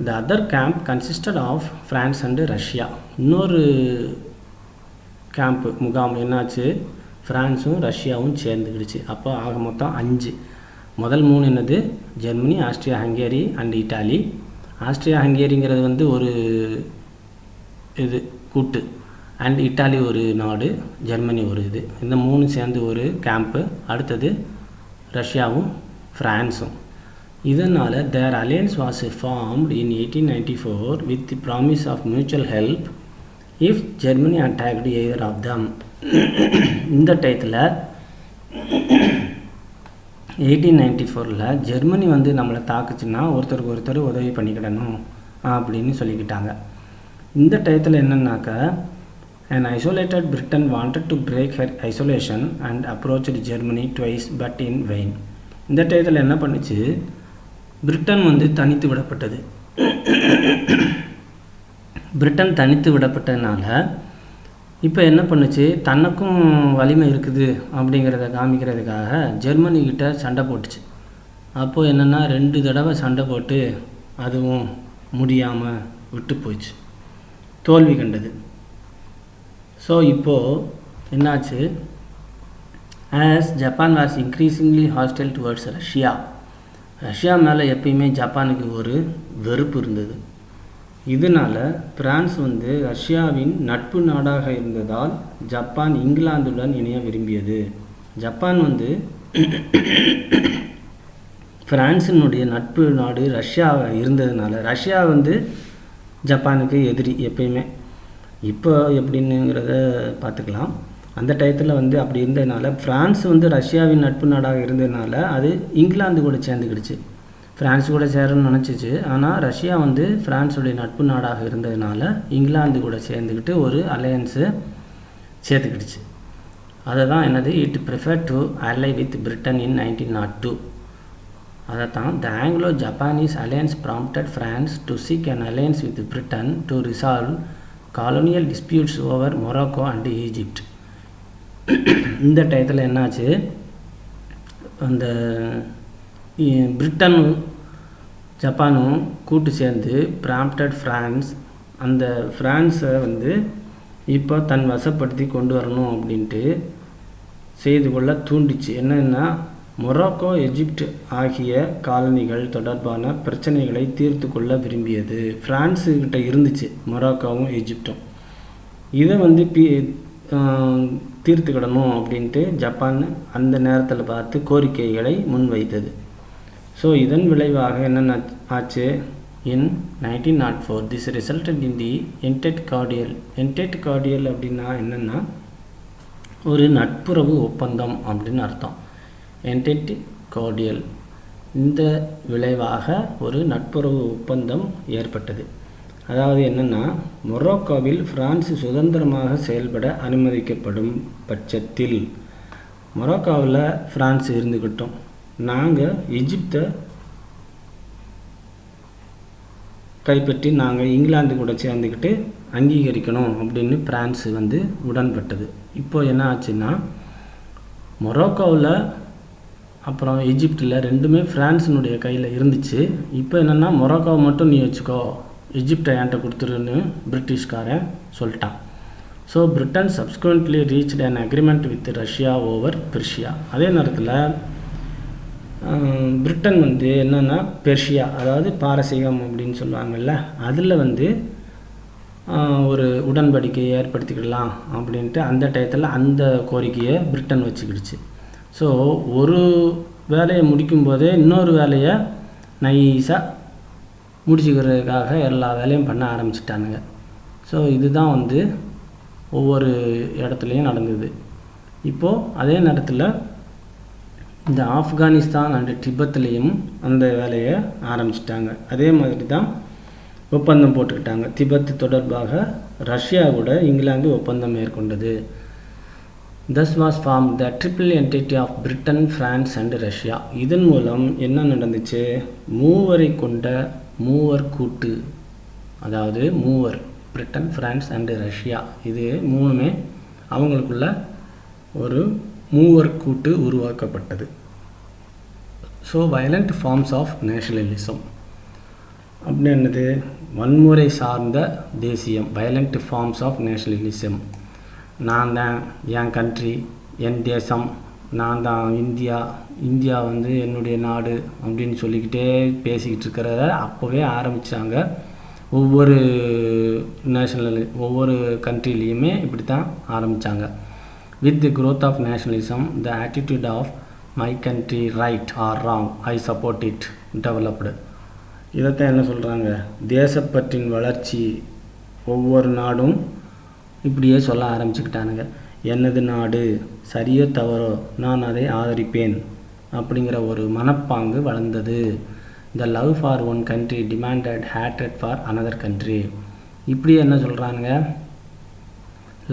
[SPEAKER 1] the other camp consisted of France and Russia. இன்னொரு கேம்ப் முகாம் என்னாச்சு, ஃப்ரான்ஸும் ரஷ்யாவும் சேர்ந்துக்கிடுச்சு. அப்போ ஆக மொத்தம் 5. முதல் 3 என்னது, Germany, Austria, Hungary and Italy. Austria ஹங்கேரிங்கிறது வந்து ஒரு இது கூட்டு, அண்ட் இட்டாலி ஒரு நாடு, ஜெர்மனி ஒரு இது. இந்த 3 சேர்ந்து ஒரு கேம்ப்பு. அடுத்தது ரஷ்யாவும் ஃப்ரான்ஸும். இதனால் their alliance was formed in 1894 with the promise of mutual help if Germany attacked either of them. இந்த டயத்தில் 1894 ஜெர்மனி வந்து நம்மளை தாக்குச்சுன்னா ஒருத்தருக்கு ஒருத்தர் உதவி பண்ணிக்கிடணும் அப்படின்னு சொல்லிக்கிட்டாங்க. இந்த டயத்தில் என்னன்னாக்கா, an isolated Britain wanted to break her isolation and approached Germany twice but in vain. இந்த டயத்தில் என்ன பண்ணுச்சு, பிரிட்டன் வந்து தனித்து விடப்பட்டது. பிரிட்டன் தனித்து விடப்பட்டதுனால இப்போ என்ன பண்ணுச்சு, தனக்கும் வலிமை இருக்குது அப்படிங்கிறத காமிக்கிறதுக்காக ஜெர்மனிக்கிட்ட சண்டை போட்டுச்சு. அப்போது என்னென்னா 2 தடவை சண்டை போட்டு அதுவும் முடியாமல் விட்டு போயிடுச்சு, தோல்வி கண்டது. ஸோ இப்போது என்னாச்சு, as Japan was increasingly hostile towards Russia மேலே எப்பயுமே ஜப்பானுக்கு ஒரு வெறுப்பு இருந்தது. இதனால் பிரான்ஸ் வந்து ரஷ்யாவின் நட்பு நாடாக இருந்ததால் ஜப்பான் இங்கிலாந்துடன் இணைய விரும்பியது. ஜப்பான் வந்து ஃப்ரான்ஸினுடைய நட்பு நாடு ரஷ்யா இருந்ததுனால, ரஷ்யா வந்து ஜப்பானுக்கு எதிரி எப்பயுமே. இப்போ எப்படின்னுங்கிறத பார்த்துக்கலாம். அந்த டயத்தில் வந்து அப்படி இருந்ததுனால, ஃப்ரான்ஸ் வந்து ரஷ்யாவின் நட்பு நாடாக இருந்ததுனால அது இங்கிலாந்து கூட சேர்ந்துக்கிடுச்சு. ஃப்ரான்ஸ் கூட சேரணும்னு நினச்சிச்சு. ஆனால் ரஷ்யா வந்து ஃப்ரான்ஸுடைய நட்பு நாடாக இருந்ததுனால இங்கிலாந்து கூட சேர்ந்துக்கிட்டு ஒரு அலையன்ஸு சேர்த்துக்கிடுச்சு. அதை தான் என்னது, it preferred to ally with Britain in 1902. அதை தான் the Anglo Japanese alliance prompted France to seek an alliance with Britain to resolve colonial disputes over Morocco and Egypt. இந்த டயத்தில் என்னாச்சு, அந்த பிரிட்டனும் ஜப்பானும் கூட்டு சேர்ந்து ப்ராம்ப்டட் ஃப்ரான்ஸ், அந்த ஃப்ரான்ஸை வந்து இப்போ தன் வசப்படுத்தி கொண்டு வரணும் அப்படின்ட்டு செய்து கொள்ள தூண்டிச்சு. என்னென்னா, மொராக்கோ எஜிப்ட் ஆகிய காலனிகள் தொடர்பான பிரச்சனைகளை தீர்த்து கொள்ள விரும்பியது. ஃப்ரான்ஸுக்கிட்ட இருந்துச்சு மொராக்கோவும் எஜிப்டும். இதை வந்து தீர்த்துக்கிடணும் அப்படின்ட்டு ஜப்பான் அந்த நேரத்தில் பார்த்து கோரிக்கைகளை முன்வைத்தது. ஸோ இதன் விளைவாக என்னென்ன ஆச்சு, இன் 1904 this resulted in the ended கார்டியல். Ended கார்டியல் அப்படின்னா என்னென்னா, ஒரு நட்புறவு ஒப்பந்தம் அப்படின்னு அர்த்தம். என்டெட் கார்டியல், இந்த விளைவாக ஒரு நட்புறவு ஒப்பந்தம் ஏற்பட்டது. அதாவது என்னென்னா, மொராக்கோவில் பிரான்ஸ் சுதந்திரமாக செயல்பட அனுமதிக்கப்படும் பட்சத்தில், மொராக்கோவில் பிரான்ஸ் இருந்துக்கிட்டோம், நாங்கள் எஜிப்தை கைப்பற்றி நாங்கள் இங்கிலாந்து கூட சேர்ந்துக்கிட்டு அங்கீகரிக்கணும் அப்படின்னு பிரான்ஸ் வந்து உடன்பட்டது. இப்போது என்ன ஆச்சுன்னா, மொராக்கோவில் அப்புறம் எஜிப்டில் ரெண்டுமே ஃப்ரான்ஸினுடைய கையில் இருந்துச்சு. இப்போ என்னென்னா, மொராக்கோவை மட்டும் நீ வச்சுக்கோ, எஜிப்டை என்கிட்ட கொடுத்துருன்னு பிரிட்டிஷ்காரன் சொல்லிட்டான். So Britain subsequently reached an agreement with Russia over Persia. அதே நேரத்தில் பிரிட்டன் வந்து என்னென்னா, பெர்ஷியா அதாவது பாரசீகம் அப்படின்னு சொல்லுவாங்கள்ல, அதில் வந்து ஒரு உடன்படிக்கையை ஏற்படுத்திக்கிடலாம் அப்படின்ட்டு அந்த டயத்தில் அந்த கோரிக்கையை பிரிட்டன் வச்சுக்கிடுச்சு. ஸோ ஒரு வேலையை முடிக்கும்போதே இன்னொரு வேலையை நைஸாக முடிச்சுக்கிறதுக்காக எல்லா வேலையும் பண்ண ஆரம்பிச்சிட்டானுங்க. ஸோ இதுதான் வந்து ஒவ்வொரு இடத்துலையும் நடந்தது. இப்போது அதே நேரத்தில் இந்த ஆப்கானிஸ்தான் அண்டு திபெத்லேயும் அந்த வேலையை ஆரம்பிச்சிட்டாங்க. அதே மாதிரி தான் ஒப்பந்தம் போட்டுக்கிட்டாங்க. திபெத் தொடர்பாக ரஷ்யா கூட இங்கிலாந்து ஒப்பந்தம் மேற்கொண்டது. Thus was formed the triple entity of Britain, France and Russia. இதன் மூலம் என்ன நடந்துச்சு, மூவரை கொண்ட மூவர் கூட்டு, அதாவது மூவர், பிரிட்டன், பிரான்ஸ் அண்டு ரஷ்யா, இது மூணுமே அவங்களுக்குள்ள ஒரு மூவர் கூட்டு உருவாக்கப்பட்டது. So violent forms of nationalism அப்படின்னு என்னது, வன்முறை சார்ந்த தேசியம், வயலண்ட் ஃபார்ம்ஸ் ஆஃப் நேஷனலிசம். நான் தான் என் கண்ட்ரி, என் தேசம், நான் தான் இந்தியா, இந்தியா வந்து என்னுடைய நாடு அப்படின்னு சொல்லிக்கிட்டே பேசிக்கிட்டு இருக்கிறத அப்போவே ஆரம்பித்தாங்க. ஒவ்வொரு ஒவ்வொரு கண்ட்ரிலையுமே இப்படி தான் ஆரம்பித்தாங்க. With the growth of nationalism the attitude of my country right or wrong I support it developed. இதைத்தான் என்ன சொல்கிறாங்க, தேசப்பற்றின் வளர்ச்சி, ஒவ்வொரு நாடும் இப்படியே சொல்ல ஆரம்பிச்சுக்கிட்டானுங்க. எனது நாடு சரியோ தவறோ நான் அதை ஆதரிப்பேன் அப்படிங்கிற ஒரு மனப்பாங்கு வளர்ந்தது. The love for one country demanded hatred for another country. இப்படி என்ன சொல்கிறானுங்க,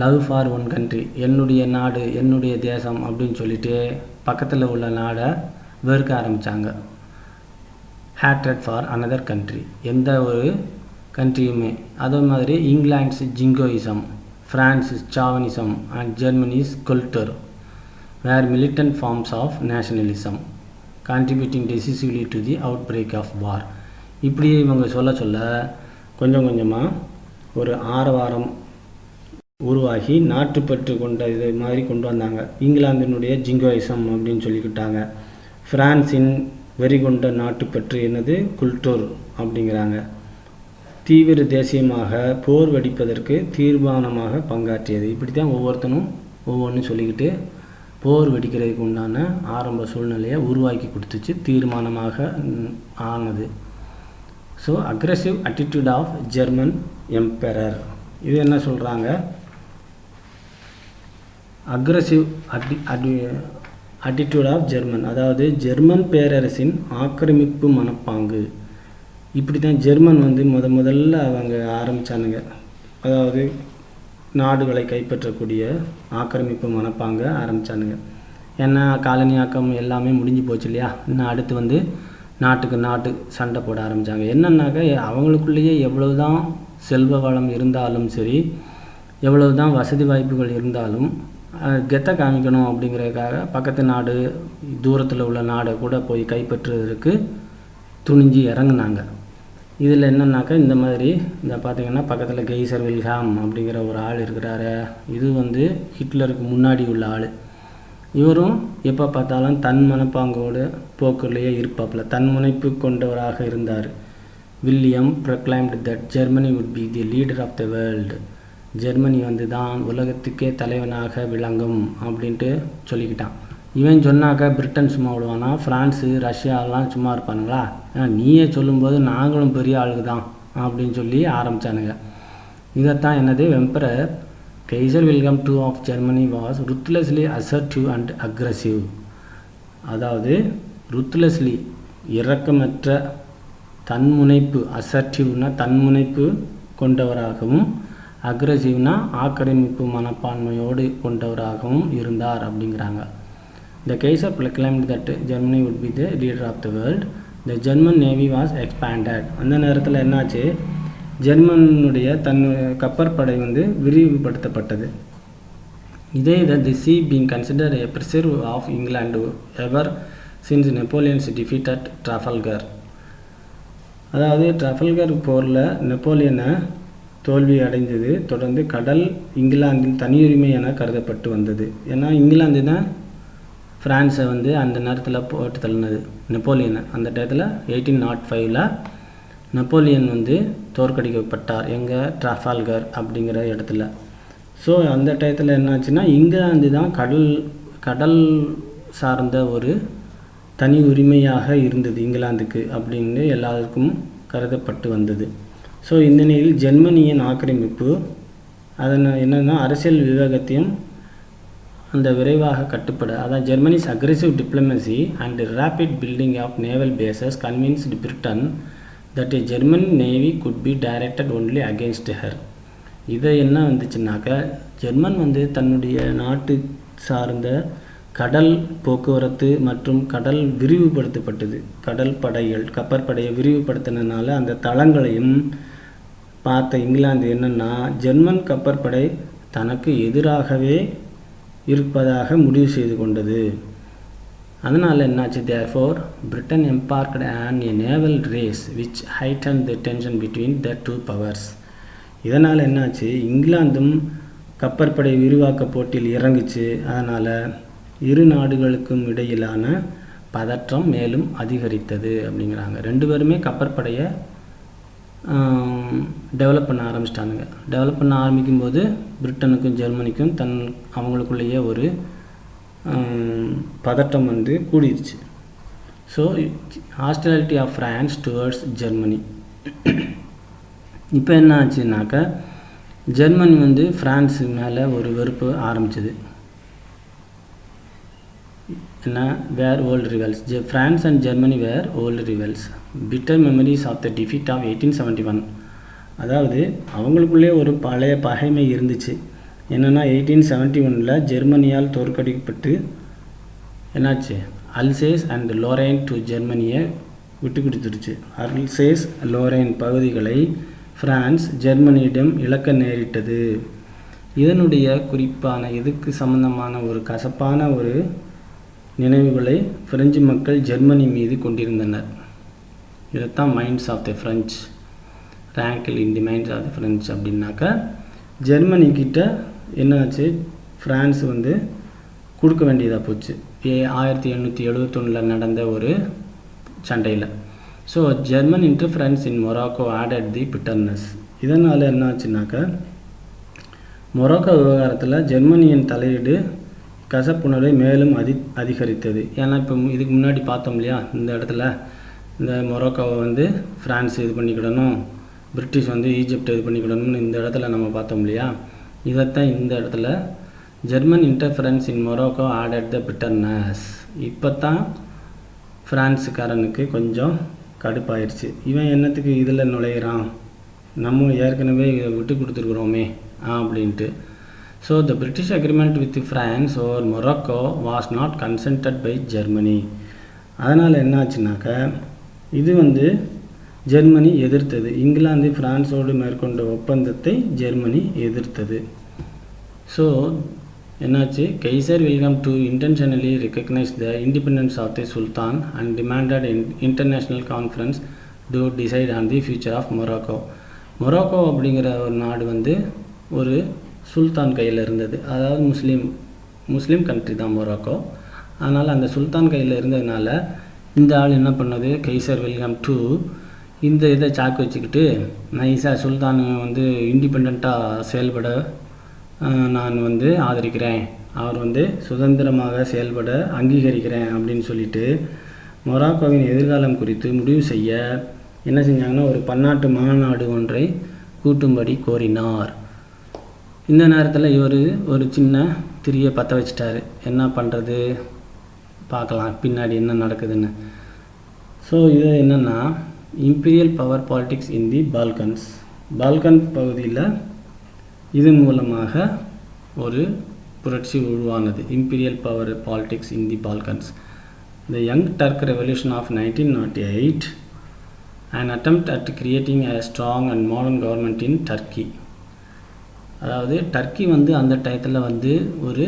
[SPEAKER 1] லவ் ஃபார் ஒன் கண்ட்ரி, என்னுடைய நாடு, என்னுடைய தேசம் அப்படின்னு சொல்லிட்டு பக்கத்தில் உள்ள நாடை வெறுக்க ஆரம்பித்தாங்க. ஹேட்ரட் ஃபார் அனதர் கண்ட்ரி, எந்த ஒரு கண்ட்ரியுமே. அதே மாதிரி England's jingoism, France chauvinism and Germany's culture were militant forms of nationalism, contributing decisively to the outbreak of war. இப்படி இவங்க சொல்ல கொஞ்சம் கொஞ்சமாக ஒரு ஆரவாரம் உருவாகி நாட்டுப்பற்று கொண்ட இது மாதிரி கொண்டு வந்தாங்க. இங்கிலாந்தினுடைய ஜிங்கோயிசம் அப்படின்னு சொல்லிக்கிட்டாங்க. ஃப்ரான்ஸின் வெறிகொண்ட நாட்டுப்பற்று என்னது, குல்டூர் அப்படிங்கிறாங்க. தீவிர தேசியமாக போர் வெடிப்பதற்கு தீர்மானமாக பங்காற்றியது. இப்படி தான் ஒவ்வொருத்தனும் ஒவ்வொன்றும் சொல்லிக்கிட்டு போர் வெடிக்கிறதுக்கு உண்டான ஆரம்ப சூழ்நிலையை உருவாக்கி கொடுத்துச்சு, தீர்மானமாக ஆனது. So aggressive attitude of German emperor. இது என்ன சொல்கிறாங்க, அக்ரெசிவ் அட்டிடியூட் ஆஃப் ஜெர்மன், அதாவது ஜெர்மன் பேரரசின் ஆக்கிரமிப்பு மனப்பாங்கு. இப்படி தான் ஜெர்மன் வந்து முதல்ல அவங்க ஆரம்பித்தானுங்க. அதாவது நாடுகளை கைப்பற்றக்கூடிய ஆக்கிரமிப்பு மனப்பாங்க ஆரம்பித்தானுங்க. ஏன்னா காலனியாக்கம் எல்லாமே முடிஞ்சு போச்சு இல்லையா. இன்னும் அடுத்து வந்து நாட்டுக்கு நாட்டு சண்டை போட ஆரம்பித்தாங்க. என்னன்னாக்கா அவங்களுக்குள்ளேயே எவ்வளவு தான் செல்வ வளம் இருந்தாலும் சரி, எவ்வளவு தான் வசதி வாய்ப்புகள் இருந்தாலும் கெத்தை காமிக்கணும் அப்படிங்கிறதுக்காக பக்கத்து நாடு, தூரத்தில் உள்ள நாடை கூட போய் கைப்பற்றுவதற்கு துணிஞ்சு இறங்குனாங்க. இதில் என்னன்னாக்கா இந்த மாதிரி இந்த பார்த்திங்கன்னா பக்கத்தில் கெய்சர் வில்ஹாம் அப்படிங்கிற ஒரு ஆள் இருக்கிறாரு. இது வந்து ஹிட்லருக்கு முன்னாடி உள்ள ஆள். இவரும் எப்போ பார்த்தாலும் தன் மனப்பாங்கோடு போக்குலேயே இருப்பாப்புல, தன்முனைப்பு கொண்டவராக இருந்தார். William proclaimed that Germany would be the leader of the world. Germany வந்து தான் உலகத்துக்கே தலைவனாக விளங்கும் அப்படின்ட்டு சொல்லிக்கிட்டான். இவன் சொன்னாக்கா பிரிட்டன் சும்மா விடுவானா, ஃப்ரான்ஸு ரஷ்யாலாம் சும்மா இருப்பானுங்களா, நீயே சொல்லும்போது நாங்களும் பெரிய ஆளுக்கு தான் அப்படின்னு சொல்லி ஆரம்பித்தானுங்க. இதைத்தான் என்னது emperor Kaiser Wilhelm II of Germany was ruthlessly assertive and aggressive. அதாவது ruthlessly இரக்கமற்ற, தன்முனைப்பு, அசர்டிவ்னா தன்முனைப்பு கொண்டவராகவும், அக்ரெசிவ்னா ஆக்கிரமிப்பு மனப்பான்மையோடு கொண்டவராகவும் இருந்தார் அப்படிங்கிறாங்க. The Kaiser proclaimed that Germany would be the leader of the world. The German Navy was expanded. அந்த நேரத்தில் என்னாச்சு, ஜெர்மனுடைய தன் கப்பற்படை வந்து விரிவுபடுத்தப்பட்டது. இதே the sea being considered a preserve of England ever since Napoleon's defeat at Trafalgar. அதாவது ட்ரஃபல்கர் போரில் நெப்போலியனை தோல்வி அடைந்தது தொடர்ந்து கடல் இங்கிலாந்தின் தனியுரிமை என கருதப்பட்டு வந்தது. ஏன்னா இங்கிலாந்து தான் ஃப்ரான்ஸை வந்து அந்த நேரத்தில் போட்டு தள்ளினது நெப்போலியனை. அந்த டயத்தில் 1805 நெப்போலியன் வந்து தோற்கடிக்கப்பட்டார் எங்கள் ட்ரஃபால்கர் அப்படிங்கிற இடத்துல. ஸோ அந்த டயத்தில் என்னாச்சுன்னா இங்கிலாந்து தான் கடல் சார்ந்த ஒரு தனி உரிமையாக இருந்தது இங்கிலாந்துக்கு அப்படின்னு எல்லாருக்கும் கருதப்பட்டு வந்தது. ஸோ இந்த நிலையில் ஜெர்மனியின் ஆக்கிரமிப்பு அதன் என்னென்னா அரசியல் விவேகத்தையும் அந்த விரைவாக கட்டுப்பட, அதான் Germany's aggressive diplomacy and rapid building of naval bases convinced Britain that a German navy could be directed only against her. இதை என்ன வந்துச்சுன்னாக்க ஜெர்மன் வந்து தன்னுடைய நாட்டு சார்ந்த கடல் போக்குவரத்து மற்றும் கடல் விரிவுபடுத்தப்பட்டது. கடல் படைகள் கப்பற்படையை விரிவுபடுத்தினால அந்த தளங்களையும் பார்த்த இங்கிலாந்து என்னென்னா ஜெர்மன் கப்பற்படை தனக்கு எதிராகவே இருப்பதாக முடிவு செய்து கொண்டது. அதனால் என்னாச்சு, therefore Britain embarked on a naval race which heightened the tension between the two powers. இதனால் என்னாச்சு, இங்கிலாந்தும் கப்பற்படை விரிவாக்க போட்டியில் இறங்குச்சு. அதனால் இரு நாடுகளுக்கும் இடையிலான பதற்றம் மேலும் அதிகரித்தது அப்படிங்கிறாங்க. ரெண்டு பேருமே கப்பற்படையை டெவலப் பண்ண ஆரம்பிச்சிட்டானுங்க. டெவலப் பண்ண ஆரம்பிக்கும்போது பிரிட்டனுக்கும் ஜெர்மனிக்கும் அவங்களுக்குள்ளேயே ஒரு பதட்டம் வந்து கூடிருச்சு. So hostility of France towards Germany. இப்போ என்ன ஆச்சுன்னாக்கா ஜெர்மனி வந்து ஃப்ரான்ஸு மேலே ஒரு வெறுப்பு ஆரம்பிச்சது. என்ன, were old rivals. France and Germany were old rivals, bitter memories of the defeat of 1871. அதாவது அவங்களுக்குள்ளே ஒரு பழைய பகைமை இருந்துச்சு. என்னென்னா 1871 ஜெர்மனியால் தோற்கடிக்கப்பட்டு என்னாச்சு, அல்சேஸ் அண்ட் லோரைன் டு ஜெர்மனியை விட்டு கொடுத்துருச்சு. அல்சேஸ் லோரைன் பகுதிகளை ஃப்ரான்ஸ் ஜெர்மனியிடம் இழக்க நேரிட்டது. இதனுடைய குறிப்பான இதுக்கு சம்பந்தமான ஒரு கசப்பான ஒரு நினைவுகளை பிரெஞ்சு மக்கள் ஜெர்மனி மீது கொண்டிருந்தனர். இதைத்தான் minds of the French, rankle in the minds of the French அப்படின்னாக்கா ஜெர்மனிக்கிட்ட என்னாச்சு, ஃப்ரான்ஸ் வந்து கொடுக்க வேண்டியதாக போச்சு 1871 நடந்த ஒரு சண்டையில். ஸோ ஜெர்மன் இன்டர்ஃபரன்ஸ் இன் மொராக்கோ ஆடட் தி பிட்டர்னஸ். இதனால் என்னாச்சுனாக்கா மொராக்கோ விவகாரத்தில் ஜெர்மனியின் தலையீடு கசப்புணர்வை மேலும் அதிகரித்தது. ஏன்னா இப்போ இதுக்கு முன்னாடி பார்த்தோம் இல்லையா, இந்த இடத்துல இந்த மொரோக்கோவை வந்து ஃப்ரான்ஸ் இது பண்ணிக்கிடணும், பிரிட்டிஷ் வந்து ஈஜிப்ட் இது பண்ணிக்கிடணும்னு இந்த இடத்துல நம்ம பார்த்தோம் இல்லையா. இதைத்தான் இந்த இடத்துல ஜெர்மன் இன்டர்ஃபரன்ஸ் இன் மொரோக்கோ ஆடட் த பிட்டர்னஸ். இப்போ தான் ஃப்ரான்ஸுக்காரனுக்கு கொஞ்சம் கடுப்பாயிருச்சு. இவன் என்னத்துக்கு இதில் நுழையிறான், நம்ம ஏற்கனவே இதை விட்டு கொடுத்துருக்குறோமே அப்படின்ட்டு. So the British agreement with France or Morocco was not consented by Germany. அதனால் என்னாச்சுனாக்க இது வந்து ஜெர்மனி எதிர்த்தது. இங்கிலாந்து ஃப்ரான்ஸோடு மேற்கொண்ட ஒப்பந்தத்தை ஜெர்மனி எதிர்த்தது. ஸோ என்னாச்சு, Kaiser Wilhelm to intentionally recognise the independence of the Sultan and demanded international conference to decide on the future of Morocco. Morocco அப்படிங்கிற ஒரு நாடு வந்து ஒரு சுல்தான் கையில் இருந்தது. அதாவது முஸ்லீம் கண்ட்ரி தான் மொரோக்கோ. அதனால் அந்த சுல்தான் கையில் இருந்ததுனால இந்த ஆள் என்ன பண்ணது, கைசர் வில்ஹெல்ம் டூ இந்த இதை சாக்கு வச்சுக்கிட்டு நைஸாக சுல்தான் வந்து இண்டிபெண்ட்டாக செயல்பட நான் வந்து ஆதரிக்கிறேன், அவர் வந்து சுதந்திரமாக செயல்பட அங்கீகரிக்கிறேன் அப்படின்னு சொல்லிட்டு மொரோக்கோவின் எதிர்காலம் குறித்து முடிவு செய்ய என்ன செஞ்சாங்கன்னா ஒரு பன்னாட்டு மாநாடு ஒன்றை கூட்டும்படி கோரினார். இந்த நேரத்தில் இவர் ஒரு சின்ன திரியை பற்ற வச்சிட்டாரு. என்ன பண்ணுறது பார்க்கலாம் பின்னாடி என்ன நடக்குதுன்னு. ஸோ இது என்னென்னா imperial power politics in the Balkan பகுதியில் இதன் மூலமாக ஒரு புரட்சி உருவானது. Imperial power politics in the Balkans. The Young Turk revolution of 1908 an attempt at creating a strong and modern government in Turkey. அதாவது டர்க்கி வந்து அந்த டயத்தில் வந்து ஒரு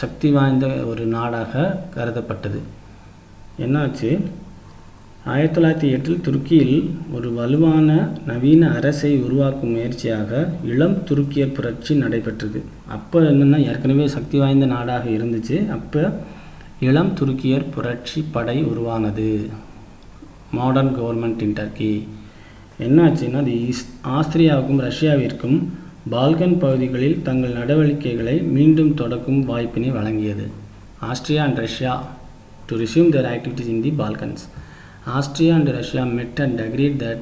[SPEAKER 1] சக்தி வாய்ந்த ஒரு நாடாக கருதப்பட்டது. என்னாச்சு, 1908 துருக்கியில் ஒரு வலுவான நவீன அரசை உருவாக்கும் முயற்சியாக இளம் துருக்கியர் புரட்சி நடைபெற்றது. அப்போ என்னென்னா ஏற்கனவே சக்தி வாய்ந்த நாடாக இருந்துச்சு. அப்போ இளம் துருக்கியர் புரட்சி படை உருவானது, மாடர்ன் கவர்மெண்ட் இன் டர்க்கி. என்னாச்சுன்னா அது ஆஸ்திரியாவுக்கும் ரஷ்யாவிற்கும் பால்கன் பகுதிகளில் தங்கள் நடவடிக்கைகளை மீண்டும் தொடக்கும் வாய்ப்பினை வழங்கியது. Austria and Russia to resume their activities in the Balkans. Austria and Russia met and agreed that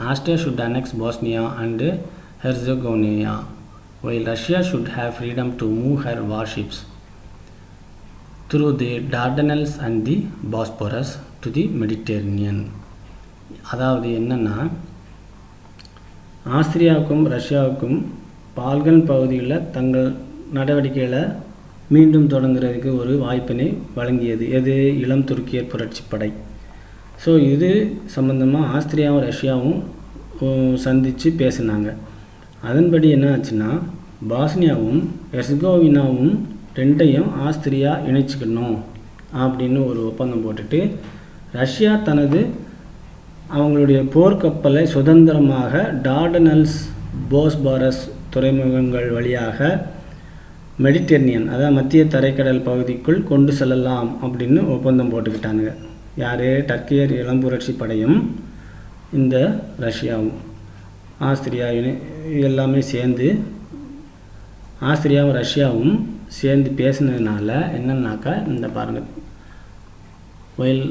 [SPEAKER 1] Austria should annex Bosnia and Herzegovina, while Russia should have freedom to move her warships through the Dardanelles and the Bosphorus to the Mediterranean. அதாவது என்னென்னா ஆஸ்திரியாவுக்கும் ரஷ்யாவுக்கும் Balkan பகுதியில் தங்கள் நடவடிக்கைகளை மீண்டும் தொடங்குறதுக்கு ஒரு வாய்ப்பினை வழங்கியது. எது, இளம் துருக்கியர் புரட்சி படை. ஸோ இது சம்மந்தமாக ஆஸ்திரியாவும் ரஷ்யாவும் சந்தித்து பேசினாங்க. அதன்படி என்ன ஆச்சுன்னா பாஸ்னியாவும் ஹெர்சகோவினாவும் ரெண்டையும் ஆஸ்திரியா இணைச்சிக்கணும் அப்படின்னு ஒரு ஒப்பந்தம் போட்டுட்டு ரஷ்யா தனது அவங்களுடைய போர்க்கப்பலை சுதந்திரமாக டார்டனல்ஸ் போஸ்பாரஸ் துறைமுகங்கள் வழியாக மெடிட்டரேனியன் அதாவது மத்திய தரைக்கடல் பகுதிக்குள் கொண்டு செல்லலாம் அப்படின்னு ஒப்பந்தம் போட்டுக்கிட்டானுங்க. யார், டர்க்கியர் இளம்புரட்சி படையும் இந்த ரஷ்யாவும் ஆஸ்திரியா எல்லாமே சேர்ந்து ஆஸ்திரியாவும் ரஷ்யாவும் சேர்ந்து பேசினதுனால என்னன்னாக்கா இந்த பாருங்கள், while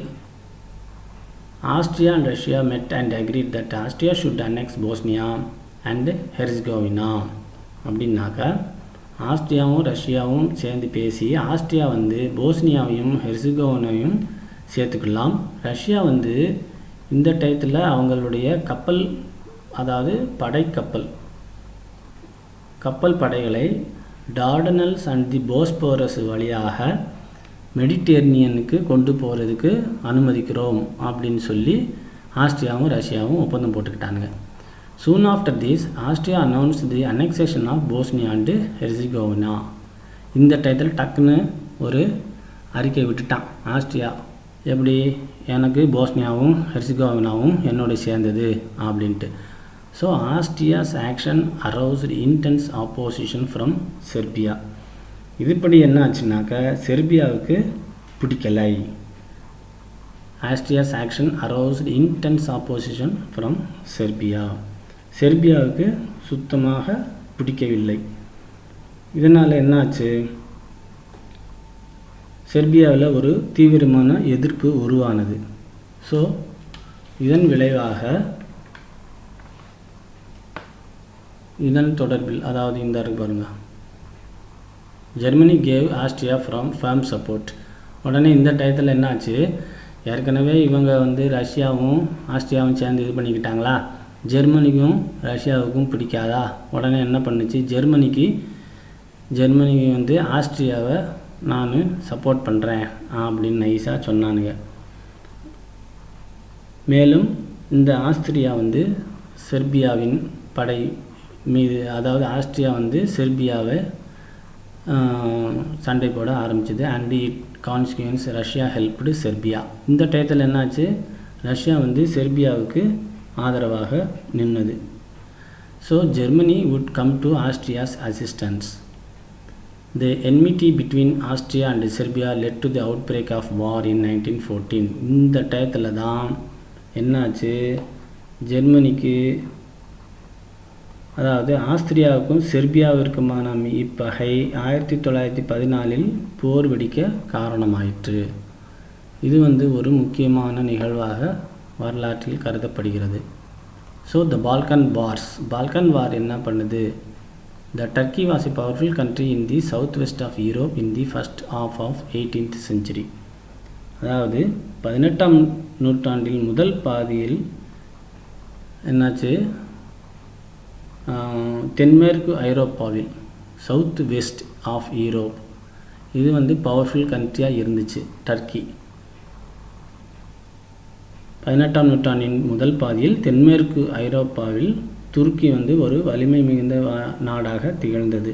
[SPEAKER 1] Austria and Russia met and agreed that Austria should annex Bosnia and Herzegovina அப்படின்னாக்கா ஆஸ்திரியாவும் ரஷ்யாவும் சேர்ந்து பேசி ஆஸ்திரியா வந்து போஸ்னியாவையும் ஹெர்சகோவினாவையும் சேர்த்துக்கலாம். ரஷ்யா வந்து இந்த டயத்தில் அவங்களுடைய கப்பல் அதாவது கப்பல் படைகளை டார்டனல்ஸ் அண்ட் தி போஸ்போரஸ் வழியாக மெடிட்டரேனியனுக்கு கொண்டு போகிறதுக்கு அனுமதிக்கிறோம் அப்படின்னு சொல்லி ஆஸ்திரியாவும் ரஷ்யாவும் ஒப்பந்தம் போட்டுக்கிட்டானுங்க. Soon after this, Austria announced the annexation of Bosnia and Herzegovina. இந்த டயத்தில் டக்குன்னு ஒரு அறிக்கை விட்டுட்டான் ஆஸ்திரியா. எப்படி, எனக்கு போஸ்னியாவும் ஹெர்சகோவினாவும் என்னோட சேர்ந்தது அப்படின்ட்டு. So Austria's action aroused intense opposition from Serbia. இதுபடி என்ன ஆச்சுனாக்கா செர்பியாவுக்கு பிடிக்கலை. Austria's action aroused intense opposition from செர்பியாவுக்கு சுத்தமாக பிடிக்கவில்லை. இதனால் என்னாச்சு, செர்பியாவில் ஒரு தீவிரமான எதிர்ப்பு உருவானது. ஸோ இதன் விளைவாக இதன் தொடர்பில், அதாவது இந்த இருக்கு பாருங்க, Germany gave Austria from fame support. உடனே இந்த டயத்தில் என்னாச்சு, ஏற்கனவே இவங்க வந்து ரஷ்யாவும் ஆஸ்ட்ரியாவும் சேர்ந்து இது பண்ணிக்கிட்டாங்களா, ஜெர்மனிக்கும் ரஷ்யாவுக்கும் பிடிக்காதா. உடனே என்ன பண்ணுச்சு, ஜெர்மனிக்கு வந்து ஆஸ்ட்ரியாவை நான் சப்போர்ட் பண்ணுறேன் அப்படின்னு நைஸாக சொன்னானுங்க. மேலும் இந்த ஆஸ்திரியா வந்து செர்பியாவின் படை மீது, அதாவது ஆஸ்ட்ரியா வந்து செர்பியாவை சண்டை போட ஆரம்பிச்சது. And it consequence Russia helped Serbia. இந்த டயத்தில் என்னாச்சு, ரஷ்யா வந்து செர்பியாவுக்கு ஆதரவாக நின்னது. So Germany would come to Austria's assistance. The enmity between Austria and Serbia led to the outbreak of war in 1914. இந்த டயத்தில் தான் என்னாச்சு, ஜெர்மனிக்கு, அதாவது ஆஸ்திரியாவுக்கும் செர்பியாவிற்குமான இப்பகை 1914 போர் வெடிக்க காரணமாயிற்று. இது வந்து ஒரு முக்கியமான நிகழ்வாக வரலாற்றில் கருதப்படுகிறது. ஸோ த பால்கன் வார் என்ன பண்ணுது, the Turkey was a powerful country in the south west of Europe in the first half of 18th century. அதாவது 18ஆம் நூற்றாண்டில் முதல் பாதியில் என்னாச்சு, தென்மேற்கு ஐரோப்பாவில், சவுத் வெஸ்ட் ஆஃப் யூரோப், இது வந்து பவர்ஃபுல் கண்ட்ரியாக இருந்துச்சு டர்க்கி. 18ஆம் நூற்றாண்டின் முதல் பாதியில் தென்மேற்கு ஐரோப்பாவில் துருக்கி வந்து ஒரு வலிமை மிகுந்த நாடாக திகழ்ந்தது.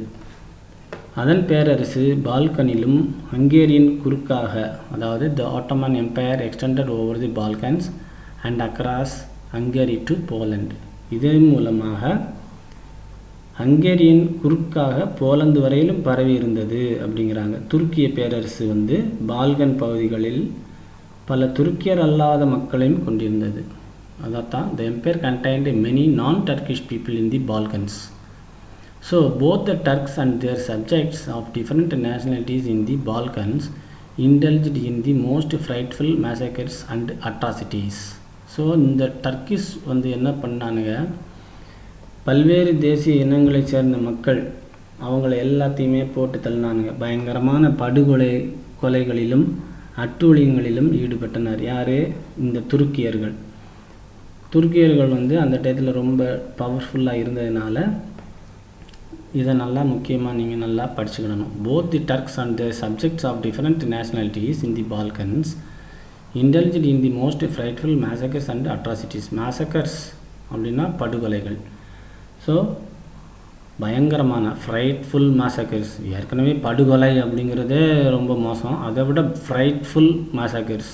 [SPEAKER 1] அதன் பேரரசு பால்கனிலும் ஹங்கேரியின் குறுக்காக, அதாவது the Ottoman empire extended over the Balkans and across Hungary to Poland. இதன் மூலமாக ஹங்கேரியின் குறுக்காக போலந்து வரையிலும் பரவி இருந்தது அப்படிங்கிறாங்க. துருக்கிய பேரரசு வந்து பால்கன் பகுதிகளில் பல துருக்கியர் அல்லாத மக்களையும் கொண்டிருந்தது. அதான் the empire contained many non-Turkish people in the Balkans. So both the Turks and their subjects of different nationalities in the Balkans indulged in the most frightful massacres and atrocities. So இந்த Turkish வந்து என்ன பண்ணானுங்க, பல்வேறு தேசிய இனங்களை சேர்ந்த மக்கள் அவங்கள எல்லாத்தையுமே போட்டு தள்ளினானுங்க. பயங்கரமான கொலைகளிலும் அட்டூழியங்களிலும் ஈடுபட்டனர். யார், இந்த துருக்கியர்கள் வந்து அந்த டயத்தில் ரொம்ப பவர்ஃபுல்லாக இருந்ததுனால இதை நல்லா முக்கியமாக நீங்கள் நல்லா படிச்சுக்கிடணும். Both the Turks and the subjects of different nationalities in the Balkans indulged in the most frightful massacres and atrocities. Massacres அப்படின்னா படுகொலைகள். ஸோ பயங்கரமான ஃப்ரைட்ஃபுல் மேசக்கர்ஸ், ஏற்கனவே படுகொலை அப்படிங்கிறதே ரொம்ப மோசம், அதை விட ஃப்ரைட்ஃபுல் மேசக்கர்ஸ்,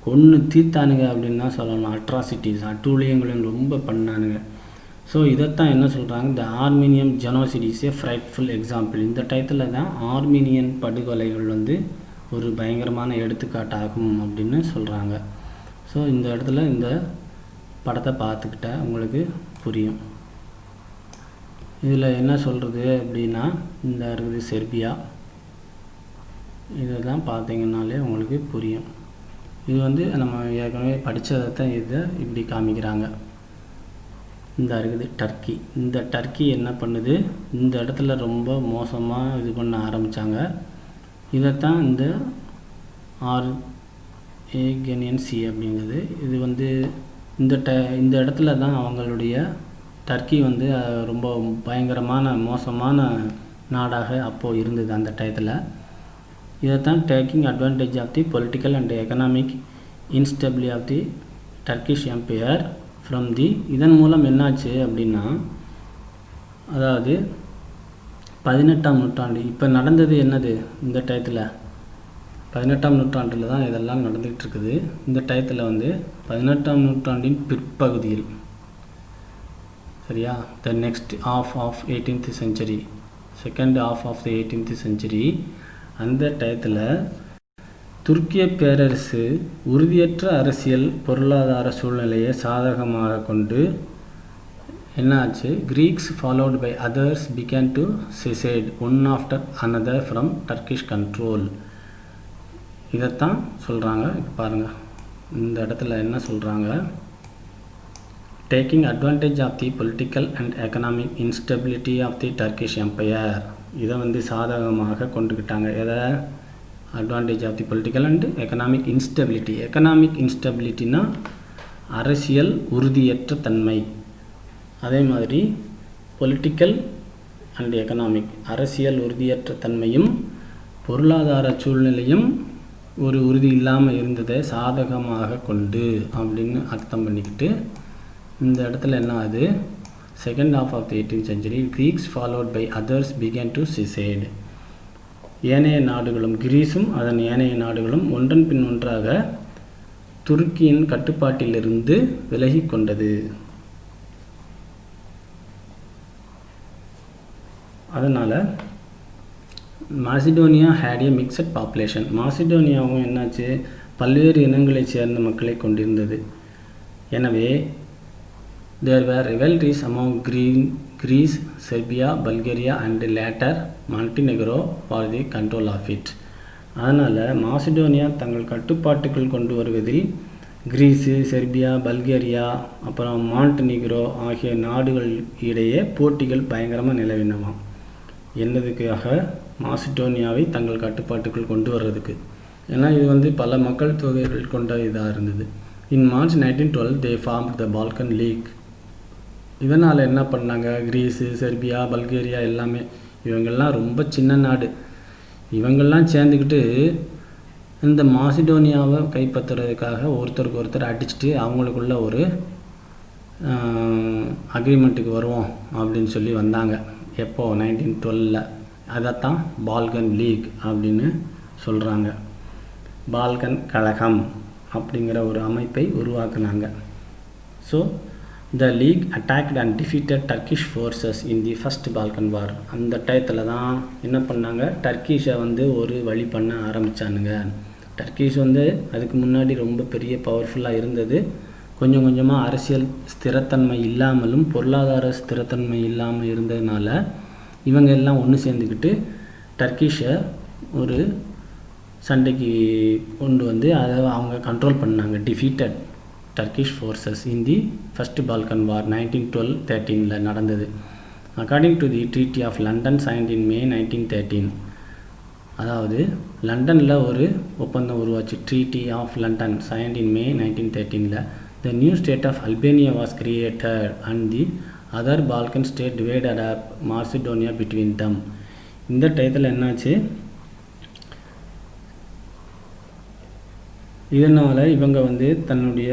[SPEAKER 1] கொன்று தீர்த்தானுங்க அப்படின்னு தான் சொல்லணும். அட்ராசிட்டிஸ், அட்டூழியங்களையும் ரொம்ப பண்ணானுங்க. ஸோ இதைத்தான் என்ன சொல்கிறாங்க, the Armenian genocide is a frightful example. இந்த டயத்தில் தான் ஆர்மீனியன் படுகொலைகள் வந்து ஒரு பயங்கரமான எடுத்துக்காட்டாகும் அப்படின்னு சொல்கிறாங்க. ஸோ இந்த இடத்துல இந்த படத்தை பார்த்துக்கிட்ட உங்களுக்கு புரியும். இதில் என்ன சொல்கிறது அப்படின்னா, இந்த இருக்குது செர்பியா, இதெல்லாம் பார்த்தீங்கன்னாலே உங்களுக்கு புரியும். இது வந்து நம்ம ஏற்கனவே படித்ததை தான் இதை இப்படி காமிக்கிறாங்க. இந்த இருக்குது டர்க்கி. இந்த டர்க்கி என்ன பண்ணுது, இந்த இடத்துல ரொம்ப மோசமாக இது பண்ண ஆரம்பித்தாங்க. இதைத்தான் இந்த ஏகனியன் சி அப்படிங்கிறது. இது வந்து இந்த இடத்துல தான் அவங்களுடைய டர்க்கி வந்து ரொம்ப பயங்கரமான மோசமான நாடாக அப்போது இருந்தது அந்த டயத்தில். இதைத்தான் taking advantage of the political and economic instability of the Turkish empire from the. இதன் மூலம் என்னாச்சு அப்படின்னா, அதாவது 18ஆம் நூற்றாண்டு இப்போ நடந்தது என்னது, இந்த டயத்தில் 18ஆம் நூற்றாண்டில் தான் இதெல்லாம் நடந்துகிட்டு இருக்குது. இந்த டயத்தில் வந்து 18ஆம் நூற்றாண்டின் பிற்பகுதியில், சரியா, the next half of 18th century, second half of the 18th century, அந்த டயத்தில் துருக்கிய பேரரசு உறுதியற்ற அரசியல் பொருளாதார சூழ்நிலையை சாதகமாக கொண்டு என்னாச்சு, Greeks followed by others began to secede one after another from Turkish control. இதைத்தான் சொல்கிறாங்க. இப்போ பாருங்கள், இந்த இடத்துல என்ன சொல்கிறாங்க, taking advantage of the political and economic instability of the Turkish empire. இதை வந்து சாதகமாக கொண்டுக்கிட்டாங்க. எதை? Advantage of the political and economic instability. Economic இன்ஸ்டெபிலிட்டினா அரசியல் உறுதியற்ற தன்மை. அதே மாதிரி பொலிட்டிக்கல் அண்ட் எக்கனாமிக், அரசியல் உறுதியற்ற தன்மையும் பொருளாதார சூழ்நிலையும் ஒரு உறுதி இல்லாமல் இருந்ததை சாதகமாக கொண்டு அப்படின்னு அர்த்தம் பண்ணிக்கிட்டு, இந்த இடத்துல என்ன ஆகுது, second half of the 18th century Greeks followed by others began to secede. ஏனைய நாடுகளும், கிரீஸும் அதன் ஏனைய நாடுகளும் ஒன்றன் பின் ஒன்றாக துருக்கியின் கட்டுப்பாட்டிலிருந்து விலகி கொண்டது. அதனால் Macedonia had a mixed population. மாசிடோனியாவும் என்னாச்சு, பல்வேறு இனங்களைச் சேர்ந்த மக்களை கொண்டிருந்தது. எனவே there were rivalries among Greece, Serbia, Bulgaria and later Montenegro for the control of it. அதனால் மாசிடோனியா தங்கள் கட்டுப்பாட்டுக்குள் கொண்டு வருவதில் கிரீஸு, செர்பியா, பல்கேரியா, அப்புறம் மாண்டனிக்ரோ ஆகிய நாடுகள் இடையே போட்டிகள் பயங்கரமாக நிலவினவாம். என்னதுக்காக? மாசிடோனியாவை தங்கள் கட்டுப்பாட்டுக்குள் கொண்டு வர்றதுக்கு. ஏன்னா இது வந்து பல மக்கள் தொகைகள் கொண்ட இதாக இருந்தது. In March 1912 they formed the Balkan League. இதனால் என்ன பண்ணாங்க, கிரீஸு, செர்பியா, பல்கேரியா எல்லாமே, இவங்கெல்லாம் ரொம்ப சின்ன நாடு, இவங்கெல்லாம் சேர்ந்துக்கிட்டு இந்த மாசிடோனியாவை கைப்பற்றுறதுக்காக ஒருத்தருக்கு ஒருத்தர் அடிச்சுட்டு அவங்களுக்குள்ள ஒரு அக்ரிமெண்ட்டுக்கு வருவோம் அப்படின்னு சொல்லி வந்தாங்க. எப்போ? 1912. அதைத்தான் பால்கன் லீக் அப்படின்னு சொல்கிறாங்க. பால்கன் கழகம் அப்படிங்கிற ஒரு அமைப்பை உருவாக்குனாங்க. So the league attacked and defeated Turkish forces in the first Balkan war. அந்த டயத்தில் தான் என்ன பண்ணாங்க, டர்க்கிஷை வந்து ஒரு வழி பண்ண ஆரம்பித்தானுங்க. டர்க்கிஷ் வந்து அதுக்கு முன்னாடி ரொம்ப பெரிய பவர்ஃபுல்லாக இருந்தது. கொஞ்சம் கொஞ்சமாக அரசியல் ஸ்திரத்தன்மை இல்லாமலும் பொருளாதார ஸ்திரத்தன்மை இல்லாமல் இருந்ததுனால இவங்க எல்லாம் ஒன்று சேர்ந்துக்கிட்டு டர்க்கிஷை ஒரு சண்டைக்கு கொண்டு வந்து அதை அவங்க கண்ட்ரோல் பண்ணாங்க. Defeated Turkish forces in the first Balkan war 1912-13 நடந்தது. According to the treaty of London signed in May 1913. அதாவது லண்டனில் ஒரு ஒப்பந்தம் உருவாச்சு. Treaty of London signed in May 1913. The new state of Albania was created and the other Balkan state divided up Macedonia between them. இந்த டயத்தில் என்னாச்சு, இதனால் இவங்க வந்து தன்னுடைய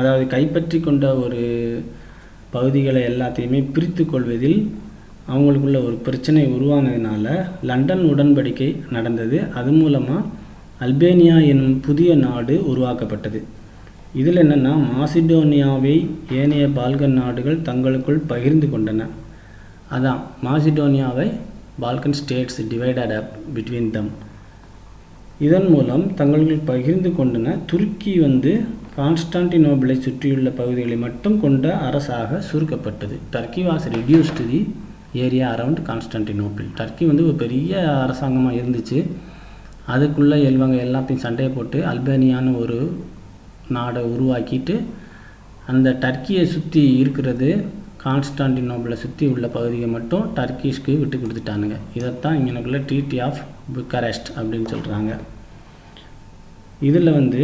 [SPEAKER 1] அதாவது கைப்பற்றி கொண்ட ஒரு பகுதிகளை எல்லாத்தையுமே பிரித்து கொள்வதில் அவங்களுக்குள்ள ஒரு பிரச்சனை உருவானதுனால லண்டன் உடன்படிக்கை நடந்தது. அது மூலமாக அல்பேனியா என்னும் புதிய நாடு உருவாக்கப்பட்டது. இதில் என்னென்னா, மாசிடோனியாவை ஏனைய பால்கன் நாடுகள் தங்களுக்குள் பகிர்ந்து கொண்டன. அதான் மாசிடோனியாவை பால்கன் ஸ்டேட்ஸ் டிவைடட் அப் பிட்வீன் தம். இதன் மூலம் தங்களுக்குள் பகிர்ந்து கொண்டன. துருக்கி வந்து கான்ஸ்டான்டினோபிளை சுற்றியுள்ள பகுதிகளை மட்டும் கொண்ட அரசாக சுருக்கப்பட்டது. Turkey was reduced the area around Constantinople. Turkey வந்து ஒரு பெரிய அரசாங்கமாக இருந்துச்சு. அதுக்குள்ளே இவங்க எல்லாத்தையும் சண்டையை போட்டு அல்பேனியான்னு ஒரு நாடை உருவாக்கிட்டு அந்த டர்க்கியை சுற்றி இருக்கிறது கான்ஸ்டான்டினோபிளை சுற்றி உள்ள பகுதியை மட்டும் டர்க்கிஷ்க்கு விட்டு கொடுத்துட்டானுங்க. இதைத்தான் இங்கனக்குள்ள ட்ரீட்டி ஆஃப் புக்காரெஸ்ட் அப்படின்னு சொல்கிறாங்க. இதில் வந்து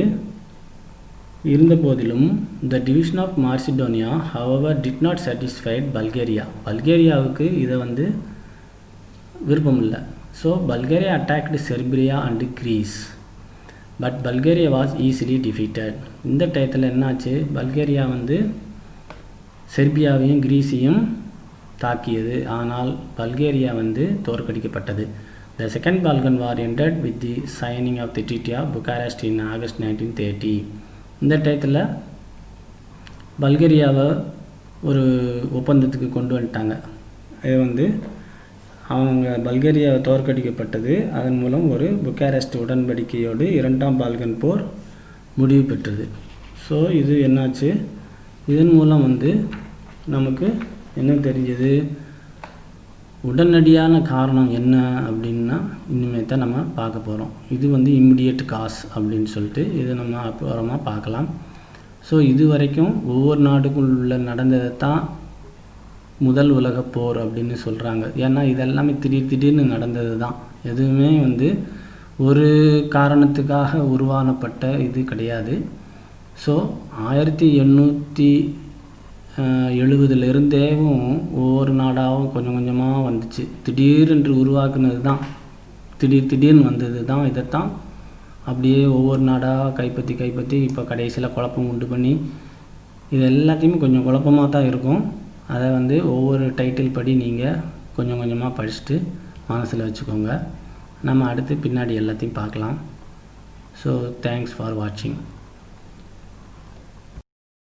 [SPEAKER 1] இருந்த போதிலும் the division of Macedonia however did not satisfied Bulgaria. பல்கேரியாவுக்கு இதை வந்து விருப்பம் இல்லை. So Bulgaria attacked Serbia and Greece, but Bulgaria was easily defeated. இந்த டயத்தில் என்னாச்சு, பல்கேரியா வந்து செர்பியாவையும் கிரீஸையும் தாக்கியது. ஆனால் பல்கேரியா வந்து தோற்கடிக்கப்பட்டது. The second Balkan war ended with the signing of the Treaty of Bucharest in August 1930. இந்த டயத்தில் பல்கேரியாவை ஒரு ஒப்பந்தத்துக்கு கொண்டு வந்துட்டாங்க. இது வந்து அவங்க பல்கேரியாவை தோற்கடிக்கப்பட்டது. அதன் மூலம் ஒரு புக்காரெஸ்ட் உடன்படிக்கையோடு இரண்டாம் பால்கன் போர் முடிவு பெற்றது. ஸோ இது என்னாச்சு, இதன் மூலம் வந்து நமக்கு என்ன தெரிஞ்சது, உடனடியான காரணம் என்ன அப்படின்னா இனிமேல் தான் நம்ம பார்க்க போகிறோம். இது வந்து இம்மிடியேட் காஸ் அப்படின்னு சொல்லிட்டு இது நம்ம அப்புறமா பார்க்கலாம். ஸோ இது வரைக்கும் ஒவ்வொரு நாடுக்குள்ள நடந்ததை தான் முதல் உலகப் போர் அப்படின்னு சொல்கிறாங்க. ஏன்னா இதெல்லாமே திடீர்னு நடந்தது தான். எதுவுமே வந்து ஒரு காரணத்துக்காக உருவானப்பட்ட இது கிடையாது. ஸோ 1870 ஒவ்வொரு நாடாகவும் கொஞ்சம் கொஞ்சமாக வந்துச்சு. திடீரென்று உருவாக்குனது தான், திடீர்னு வந்தது தான். இதைத்தான் அப்படியே ஒவ்வொரு நாடாக கைப்பற்றி இப்போ கடைசியில் குழப்பம் உண்டு பண்ணி இது எல்லாத்தையுமே கொஞ்சம் குழப்பமாக தான் இருக்கும். அதை வந்து ஒவ்வொரு டைட்டில் படி நீங்கள் கொஞ்சம் கொஞ்சமாக படிச்சுட்டு மனசில் வச்சுக்கோங்க. நம்ம அடுத்து பின்னாடி எல்லாத்தையும் பார்க்கலாம். ஸோ தேங்க்ஸ் ஃபார் வாட்சிங்.